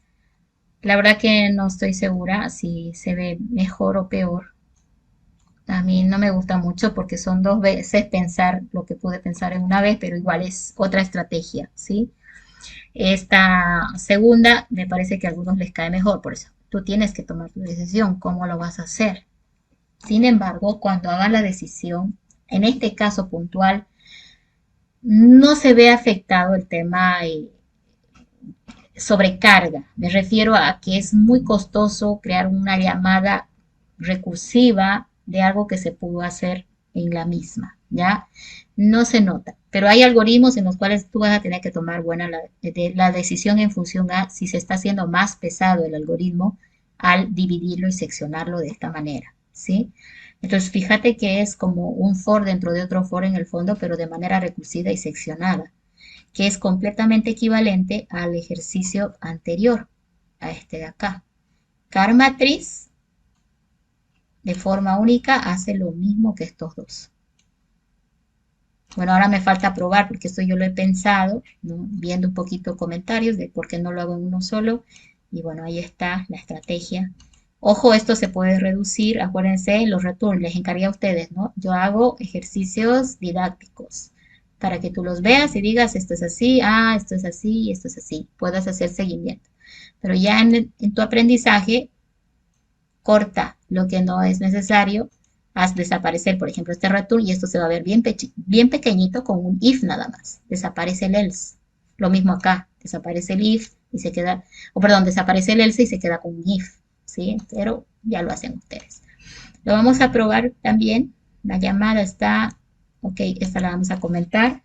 B: la verdad que no estoy segura si se ve mejor o peor. A mí no me gusta mucho porque son 2 veces pensar lo que pude pensar en una vez, pero igual es otra estrategia, ¿sí? Esta segunda me parece que a algunos les cae mejor, por eso tú tienes que tomar tu decisión, cómo lo vas a hacer. Sin embargo, cuando hagas la decisión, en este caso puntual, no se ve afectado el tema sobrecarga. Me refiero a que es muy costoso crear una llamada recursiva de algo que se pudo hacer en la misma, ¿ya? No se nota, pero hay algoritmos en los cuales tú vas a tener que tomar la decisión en función a si se está haciendo más pesado el algoritmo al dividirlo y seccionarlo de esta manera, ¿sí? Entonces, fíjate que es como un for dentro de otro for en el fondo, pero de manera recursiva y seccionada, que es completamente equivalente al ejercicio anterior, a este de acá. Carmatriz, de forma única, hace lo mismo que estos dos. Bueno, ahora me falta probar porque esto yo lo he pensado, ¿no? Viendo un poquito comentarios de por qué no lo hago en uno solo. Y bueno, ahí está la estrategia. Ojo, esto se puede reducir, acuérdense, los returns, les encargué a ustedes, ¿no? Yo hago ejercicios didácticos para que tú los veas y digas, esto es así, esto es así, esto es así. Puedas hacer seguimiento. Pero ya en tu aprendizaje, corta lo que no es necesario, haz desaparecer, por ejemplo, este return y esto se va a ver bien pequeñito con un if nada más. Desaparece el else. Lo mismo acá, desaparece el if y se queda, o perdón, desaparece el else y se queda con un if, ¿sí? Pero ya lo hacen ustedes. Lo vamos a probar también. La llamada está, ok, esta la vamos a comentar.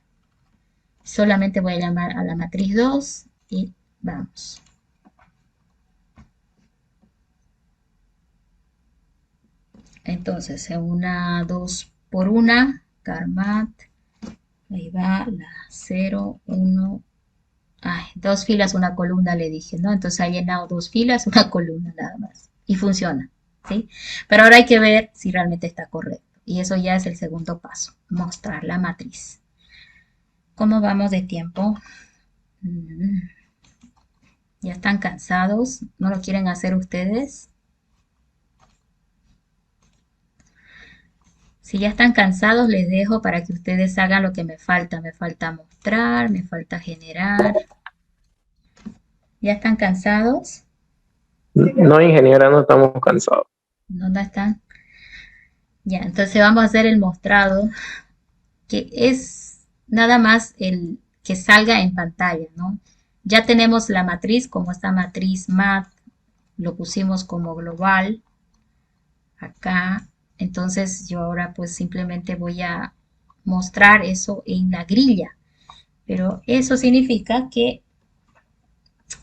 B: Solamente voy a llamar a la matriz 2 y vamos. Entonces, en una 2 por 1, Carmat, ahí va la 0, 1, dos filas, una columna le dije, ¿no? Entonces ha llenado dos filas, una columna nada más. Y funciona, ¿sí? Pero ahora hay que ver si realmente está correcto. Y eso ya es el segundo paso, mostrar la matriz. ¿Cómo vamos de tiempo? ¿Ya están cansados? ¿No lo quieren hacer ustedes? Si ya están cansados, les dejo para que ustedes hagan lo que me falta. Me falta mostrar, me falta generar. ¿Ya están cansados?
A: No, ingeniera, no estamos cansados.
B: ¿Dónde están? Ya, entonces vamos a hacer el mostrado, que es nada más el que salga en pantalla, ¿no? Ya tenemos la matriz, como esta matriz math, lo pusimos como global acá. Entonces yo ahora pues simplemente voy a mostrar eso en la grilla. Pero eso significa que,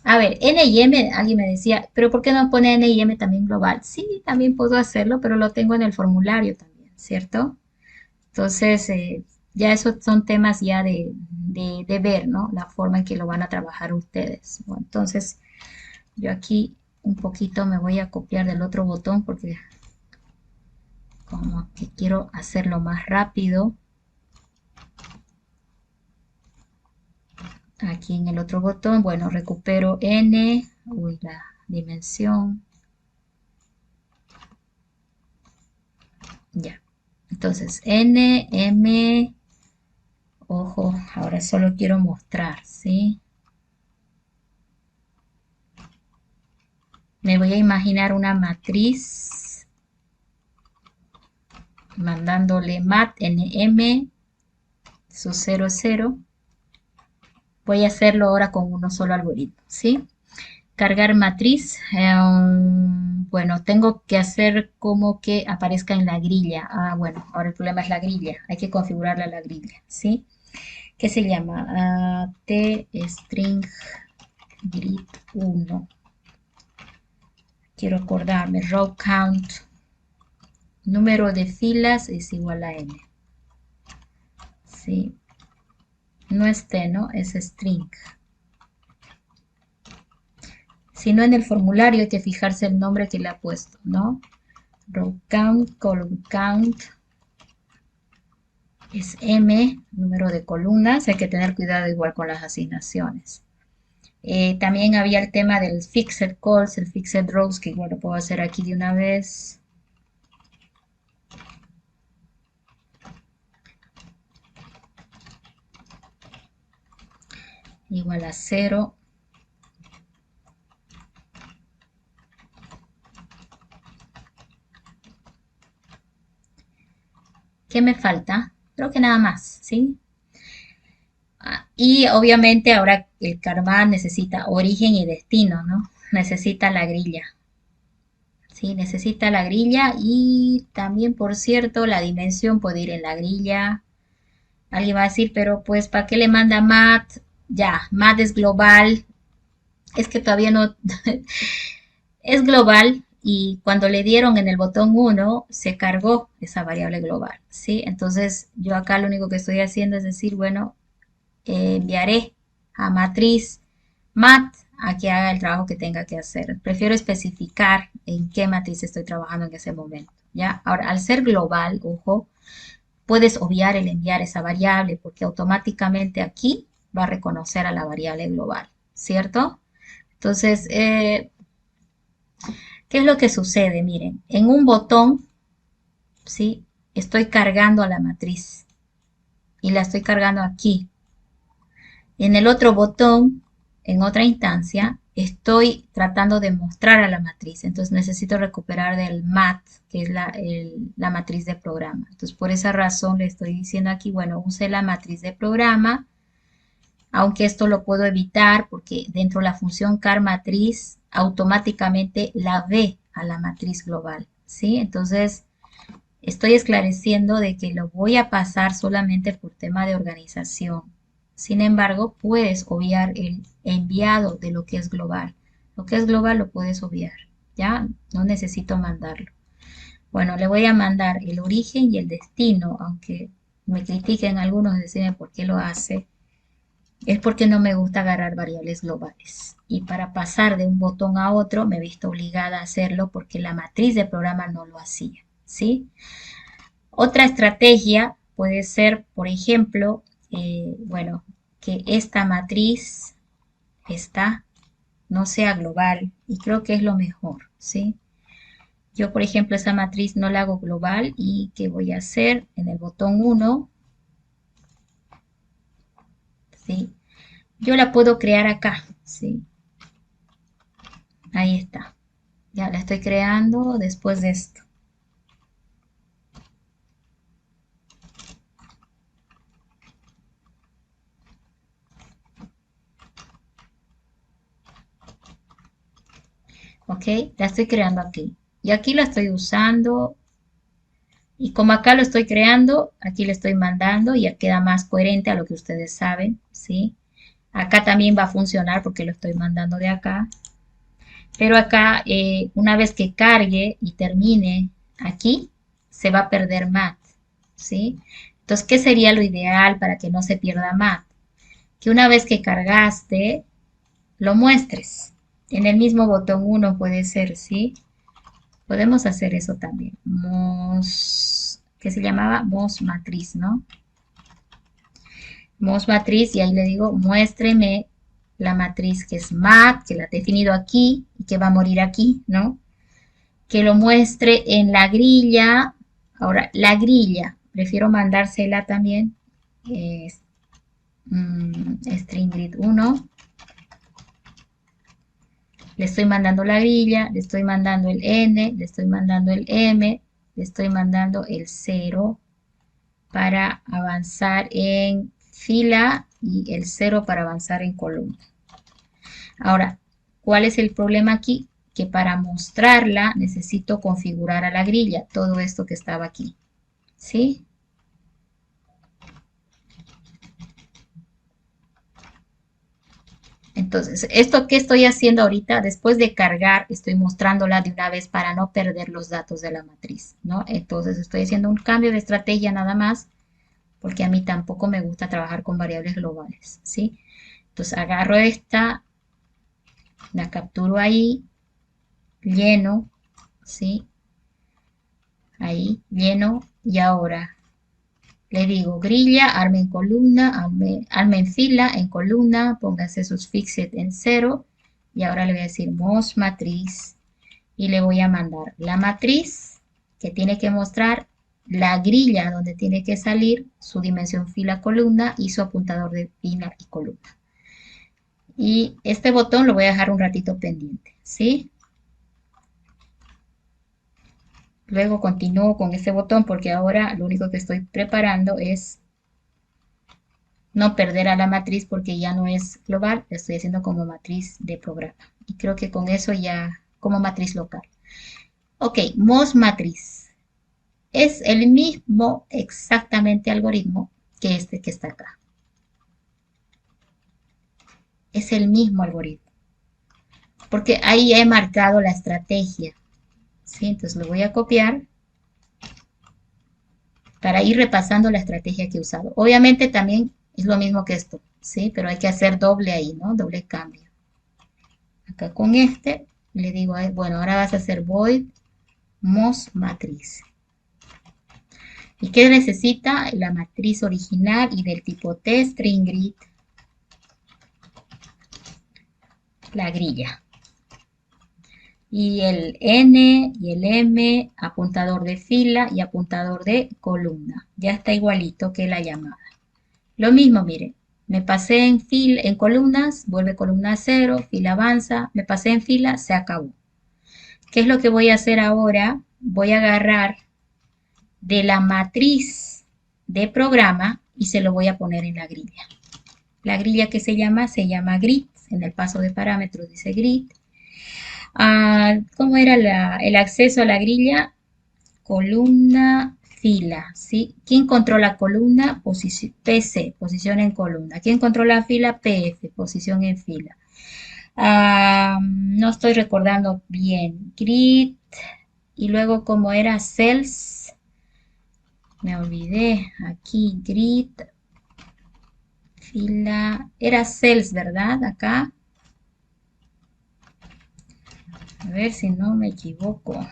B: a ver, N y M, alguien me decía, pero ¿por qué no pone N y M también global? Sí, también puedo hacerlo, pero lo tengo en el formulario también, ¿cierto? Entonces, ya esos son temas ya de ver, ¿no? La forma en que lo van a trabajar ustedes. Bueno, entonces, yo aquí un poquito me voy a copiar del otro botón porque como que quiero hacerlo más rápido. Aquí en el otro botón, bueno, recupero N, uy, la dimensión, ya. Entonces, N, M, ojo, ahora solo quiero mostrar, ¿sí? Me voy a imaginar una matriz mandándole mat nm su 0, 0. Voy a hacerlo ahora con uno solo algoritmo, ¿sí? Cargar matriz. Bueno, tengo que hacer como que aparezca en la grilla. Bueno, ahora el problema es la grilla. Hay que configurarla la grilla, ¿sí? ¿Qué se llama? T-string grid 1. Quiero acordarme. Row count. Número de filas es igual a n. ¿Sí? No es T, ¿no? Es string. Si no, en el formulario hay que fijarse el nombre que le ha puesto, ¿no? Row count, column count, es M, número de columnas. Hay que tener cuidado igual con las asignaciones. También había el tema del fixed calls, el fixed rows, que igual lo puedo hacer aquí de una vez. Igual a 0. ¿Qué me falta? Creo que nada más, ¿sí? Y obviamente ahora el karma necesita origen y destino, ¿no? Necesita la grilla. Sí, necesita la grilla y también, por cierto, la dimensión puede ir en la grilla. Alguien va a decir, pero pues, ¿para qué le manda mat? Ya, mat es global. Es que todavía no es global y cuando le dieron en el botón 1 se cargó esa variable global, ¿sí? Entonces yo acá lo único que estoy haciendo es decir, bueno, enviaré a matriz mat a que haga el trabajo que tenga que hacer. Prefiero especificar en qué matriz estoy trabajando en ese momento, ¿ya? Ahora, al ser global, ojo, puedes obviar el enviar esa variable porque automáticamente aquí va a reconocer a la variable global, ¿cierto? Entonces, ¿qué es lo que sucede? Miren, en un botón, ¿sí? Estoy cargando a la matriz y la estoy cargando aquí. En el otro botón, en otra instancia, estoy tratando de mostrar a la matriz. Entonces necesito recuperar del mat, que es la matriz de programa. Entonces por esa razón le estoy diciendo aquí, bueno, use la matriz de programa, aunque esto lo puedo evitar porque dentro de la función car matriz automáticamente la ve a la matriz global, ¿sí? Entonces estoy esclareciendo de que lo voy a pasar solamente por tema de organización. Sin embargo, puedes obviar el enviado de lo que es global. Lo que es global lo puedes obviar, ¿ya? No necesito mandarlo. Bueno, le voy a mandar el origen y el destino, aunque me critiquen algunos, decirme por qué lo hace. Es porque no me gusta agarrar variables globales. Y para pasar de un botón a otro me he visto obligada a hacerlo porque la matriz de programa no lo hacía, ¿sí? Otra estrategia puede ser, por ejemplo, bueno, que esta matriz no sea global y creo que es lo mejor, ¿sí? Yo, por ejemplo, esa matriz no la hago global y ¿qué voy a hacer? En el botón 1, ¿sí? Yo la puedo crear acá, ¿sí? Ahí está. Ya la estoy creando después de esto. ¿Ok? La estoy creando aquí. Y aquí la estoy usando. Y como acá lo estoy creando, aquí le estoy mandando y ya queda más coherente a lo que ustedes saben, ¿sí? Acá también va a funcionar porque lo estoy mandando de acá. Pero acá, una vez que cargue y termine aquí, se va a perder mat, ¿sí? Entonces, ¿qué sería lo ideal para que no se pierda mat? Que una vez que cargaste, lo muestres. En el mismo botón 1 puede ser, ¿sí? Podemos hacer eso también. ¿Qué se llamaba? Mos matriz, ¿no? Mos matriz y ahí le digo, muéstreme la matriz que es mat, que la he definido aquí y que va a morir aquí, ¿no? Que lo muestre en la grilla. Ahora, la grilla, prefiero mandársela también. String grid 1. Le estoy mandando la grilla, le estoy mandando el n, le estoy mandando el m, le estoy mandando el 0 para avanzar en fila y el 0 para avanzar en columna. Ahora, ¿cuál es el problema aquí? Que para mostrarla necesito configurar a la grilla todo esto que estaba aquí, ¿sí? Entonces, ¿esto qué estoy haciendo ahorita? Después de cargar, estoy mostrándola de una vez para no perder los datos de la matriz, ¿no? Entonces, estoy haciendo un cambio de estrategia nada más, porque a mí tampoco me gusta trabajar con variables globales, ¿sí? Entonces, agarro esta, la capturo ahí, lleno, ¿sí? Ahí, lleno, y ahora le digo grilla, arme en columna, arme en fila, en columna, póngase sus fixed en 0, y ahora le voy a decir mos matriz, y le voy a mandar la matriz, que tiene que mostrar la grilla donde tiene que salir, su dimensión fila, columna, y su apuntador de fila y columna. Y este botón lo voy a dejar un ratito pendiente, ¿sí? Luego continúo con este botón porque ahora lo único que estoy preparando es No perder a la matriz porque ya no es global, la estoy haciendo como matriz de programa. Y creo que con eso ya, como matriz local. Ok, MOS matriz. Es el mismo exactamente algoritmo que este que está acá. Es el mismo algoritmo. Porque ahí he marcado la estrategia. ¿Sí? Entonces lo voy a copiar para ir repasando la estrategia que he usado. Obviamente también es lo mismo que esto, ¿sí? Pero hay que hacer doble ahí, ¿no? Doble cambio. Acá con este le digo, bueno, ahora vas a hacer void MOS matriz. ¿Y qué necesita? La matriz original y del tipo T, string grid, la grilla. Y el N y el M, apuntador de fila y apuntador de columna. Ya está igualito que la llamada. Lo mismo, miren, me pasé en columnas, vuelve columna 0, fila avanza, me pasé en fila, se acabó. ¿Qué es lo que voy a hacer ahora? Voy a agarrar de la matriz de programa y se lo voy a poner en la grilla. La grilla que se llama grid, en el paso de parámetros dice grid. ¿Cómo era el acceso a la grilla? Columna, fila, ¿sí? ¿Quién controla columna? PC, posición en columna. ¿Quién controla fila? PF, posición en fila. No estoy recordando bien. Grid, y luego como era cells, me olvidé. Aquí, grid, fila, era cells, ¿verdad? Acá. A ver si no me equivoco.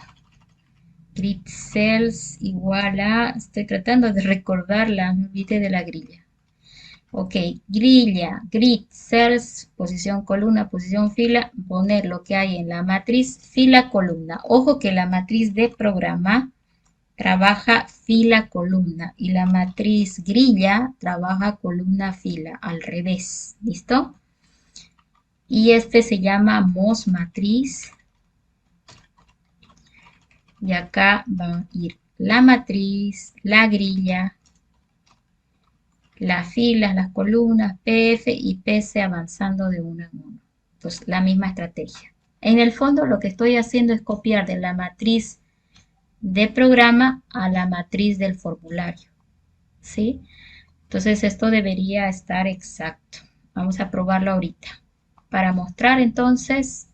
B: Grid cells igual a, estoy tratando de recordarla, me olvidé de la grilla. Ok, grilla, grid, cells, posición columna, posición fila, poner lo que hay en la matriz fila columna. Ojo que la matriz de programa trabaja fila columna y la matriz grilla trabaja columna fila, al revés, ¿listo? Y este se llama MOS matriz. Y acá va a ir la matriz, la grilla, las filas, las columnas, PF y PC avanzando de uno en uno. Entonces, la misma estrategia. En el fondo, lo que estoy haciendo es copiar de la matriz de programa a la matriz del formulario. ¿Sí? Entonces, esto debería estar exacto. Vamos a probarlo ahorita. Para mostrar, entonces,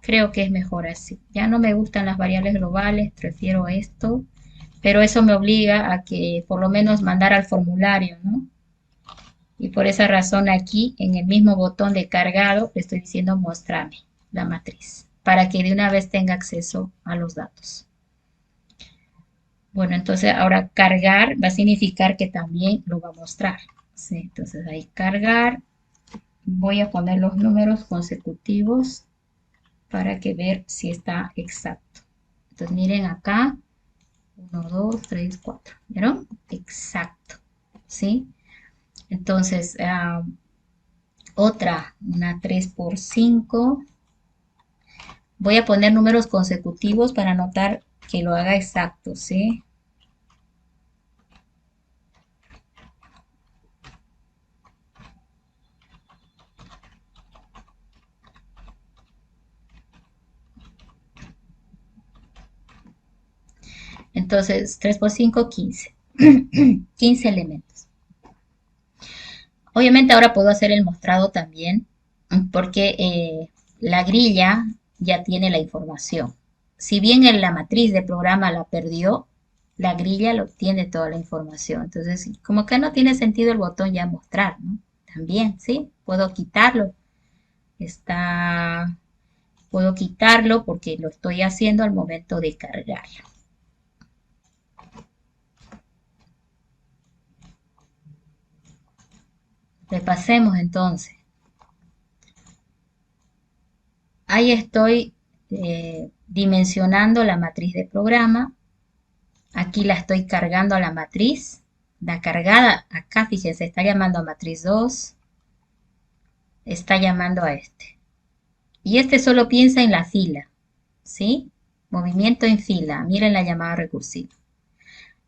B: creo que es mejor así. Ya no me gustan las variables globales, prefiero esto. Pero eso me obliga a que por lo menos mandar al formulario, ¿no? Y por esa razón aquí en el mismo botón de cargado le estoy diciendo mostrarme la matriz para que de una vez tenga acceso a los datos. Bueno, entonces ahora cargar va a significar que también lo va a mostrar. ¿Sí? Entonces ahí cargar, voy a poner los números consecutivos para que ver si está exacto. Entonces miren acá, 1, 2, 3, 4, ¿vieron? Exacto, ¿sí? Entonces, una 3 por 5. Voy a poner números consecutivos para notar que lo haga exacto, ¿sí? Entonces, 3 por 5, 15. 15 elementos. Obviamente ahora puedo hacer el mostrado también, porque la grilla ya tiene la información. Si bien en la matriz de programa la perdió, la grilla lo tiene toda la información. Entonces, como que no tiene sentido el botón ya mostrar, ¿no? También, ¿sí? Puedo quitarlo. Puedo quitarlo porque lo estoy haciendo al momento de cargar. Repasemos entonces. Ahí estoy dimensionando la matriz de programa. Aquí la estoy cargando a la matriz. La cargada acá, fíjense, está llamando a matriz 2. Está llamando a este. Y este solo piensa en la fila. ¿Sí? Movimiento en fila. Miren la llamada recursiva.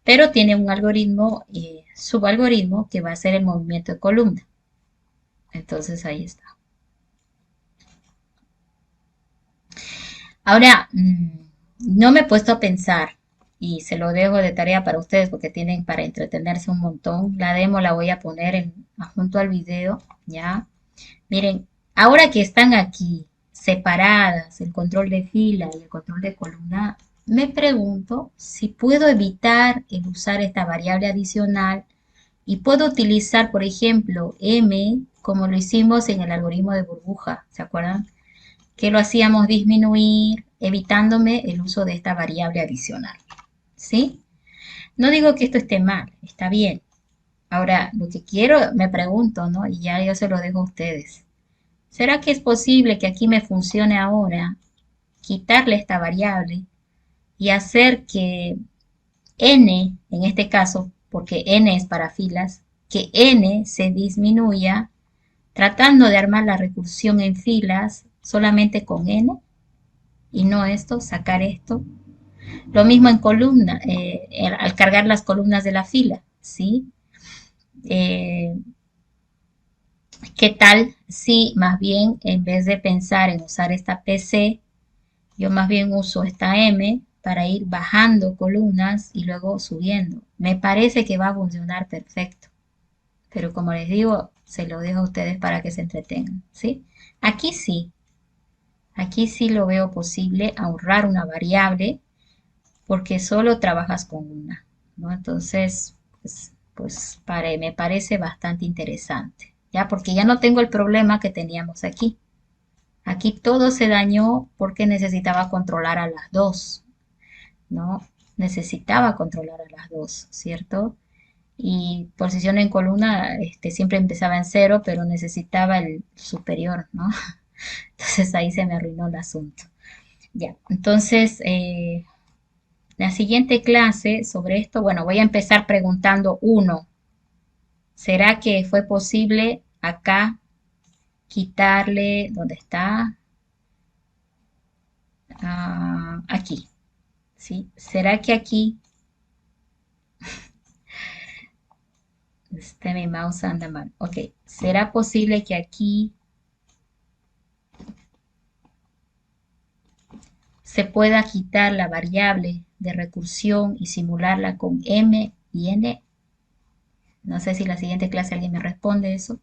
B: pero tiene un algoritmo, subalgoritmo, que va a ser el movimiento de columna. Entonces ahí está. Ahora, no me he puesto a pensar, y se lo dejo de tarea para ustedes porque tienen para entretenerse un montón. La demo la voy a poner junto al video, ¿ya? Miren, ahora que están aquí separadas el control de fila y el control de columna, me pregunto si puedo evitar el usar esta variable adicional y puedo utilizar, por ejemplo, m como lo hicimos en el algoritmo de burbuja, ¿se acuerdan? Que lo hacíamos disminuir, evitándome el uso de esta variable adicional, ¿sí? No digo que esto esté mal, está bien. Ahora, lo que quiero, me pregunto, ¿no? Y ya yo se lo dejo a ustedes. ¿Será que es posible que aquí me funcione ahora quitarle esta variable y hacer que n, en este caso, porque n es para filas, que n se disminuya tratando de armar la recursión en filas solamente con n y no esto, sacar esto? Lo mismo en columna, al cargar las columnas de la fila, ¿sí? ¿Qué tal si más bien en vez de pensar en usar esta PC, yo más bien uso esta M para ir bajando columnas y luego subiendo? Me parece que va a funcionar perfecto, pero como les digo, se lo dejo a ustedes para que se entretengan, ¿sí? Aquí sí lo veo posible ahorrar una variable porque solo trabajas con una, ¿no? Entonces, me parece bastante interesante, ¿ya? Porque ya no tengo el problema que teníamos aquí. Aquí todo se dañó porque necesitaba controlar a las dos, ¿no? Necesitaba controlar a las dos, ¿cierto? Y posición en columna, siempre empezaba en cero, pero necesitaba el superior, ¿no? Entonces ahí se me arruinó el asunto. Ya, entonces, la siguiente clase sobre esto, bueno, voy a empezar preguntando uno. ¿Será que fue posible acá quitarle, ¿dónde está? Aquí, ¿sí? ¿Será que aquí, mi mouse anda mal, ok, ¿será posible que aquí se pueda quitar la variable de recursión y simularla con m y n? No sé si la siguiente clase alguien me responde eso.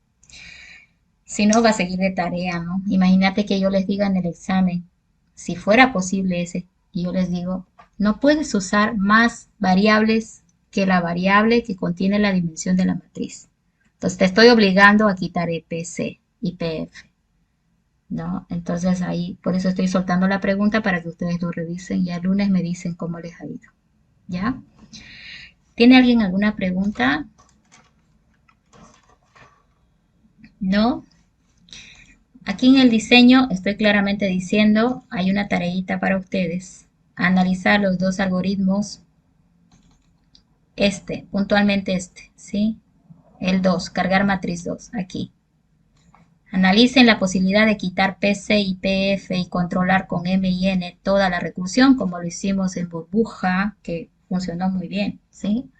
B: Si no, va a seguir de tarea, ¿no? Imagínate que yo les diga en el examen, si fuera posible ese, y yo les digo, no puedes usar más variables que la variable que contiene la dimensión de la matriz. Entonces te estoy obligando a quitar EPC y PF, ¿no? Entonces ahí, por eso estoy soltando la pregunta para que ustedes lo revisen y el lunes me dicen cómo les ha ido, ¿ya? ¿Tiene alguien alguna pregunta? ¿No? Aquí en el diseño estoy claramente diciendo, hay una tareita para ustedes, analizar los dos algoritmos, puntualmente ¿sí? El 2, cargar matriz 2, aquí. Analicen la posibilidad de quitar PC y PF y controlar con M y N toda la recursión, como lo hicimos en burbuja, que funcionó muy bien, ¿sí?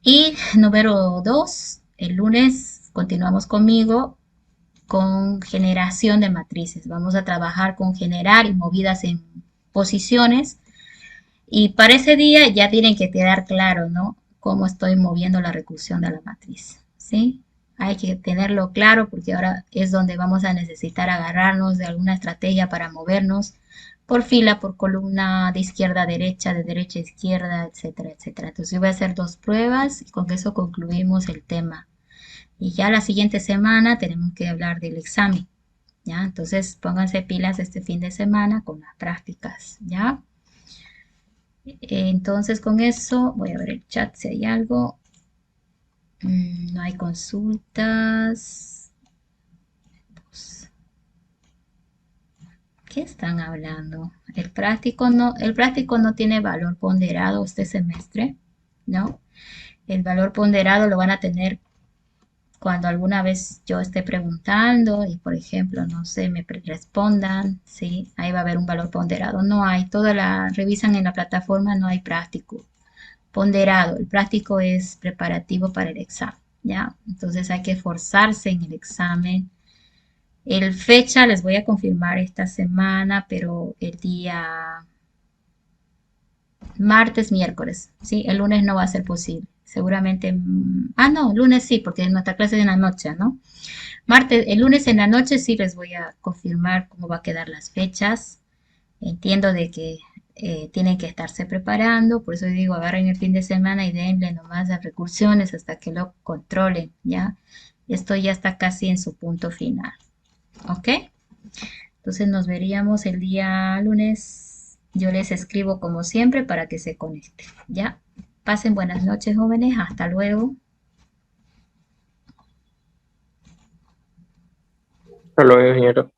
B: Y número 2, el lunes continuamos conmigo con generación de matrices. Vamos a trabajar con generar y movidas en posiciones. Y para ese día ya tienen que quedar claro, ¿no? Cómo estoy moviendo la recursión de la matriz, ¿sí? Hay que tenerlo claro porque ahora es donde vamos a necesitar agarrarnos de alguna estrategia para movernos por fila, por columna, de izquierda a derecha, de derecha a izquierda, etcétera, etcétera. Entonces yo voy a hacer 2 pruebas y con eso concluimos el tema. Y ya la siguiente semana tenemos que hablar del examen, ¿ya? Entonces pónganse pilas este fin de semana con las prácticas, ¿ya? Entonces con eso voy a ver el chat si hay algo. No hay consultas. ¿Qué están hablando? El práctico no tiene valor ponderado este semestre, ¿no? El valor ponderado lo van a tener cuando alguna vez yo esté preguntando y, por ejemplo, no sé, me respondan, sí, ahí va a haber un valor ponderado. No hay, revisan en la plataforma, no hay práctico. ponderado, el práctico es preparativo para el examen, ¿ya? Entonces hay que esforzarse en el examen. El fecha les voy a confirmar esta semana, pero el día martes, miércoles, ¿sí? El lunes no va a ser posible. Seguramente, no, lunes sí, porque nuestra clase es en la noche, ¿no? Martes, el lunes en la noche sí les voy a confirmar cómo va a quedar las fechas. Entiendo de que tienen que estarse preparando, por eso digo, agarren el fin de semana y denle nomás las recursiones hasta que lo controlen, ¿ya? Esto ya está casi en su punto final, ¿ok? Entonces nos veríamos el día lunes. Yo les escribo como siempre para que se conecten, ¿ya? Pasen buenas noches, jóvenes. Hasta luego.
A: Hasta luego, ingeniero.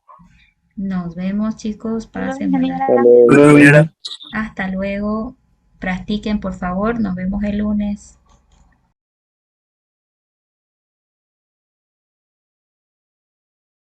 B: Nos vemos, chicos.
E: Hasta luego,
B: Pasen buenas.
E: ingeniera.
B: Hasta luego. Practiquen, por favor. Nos vemos el lunes.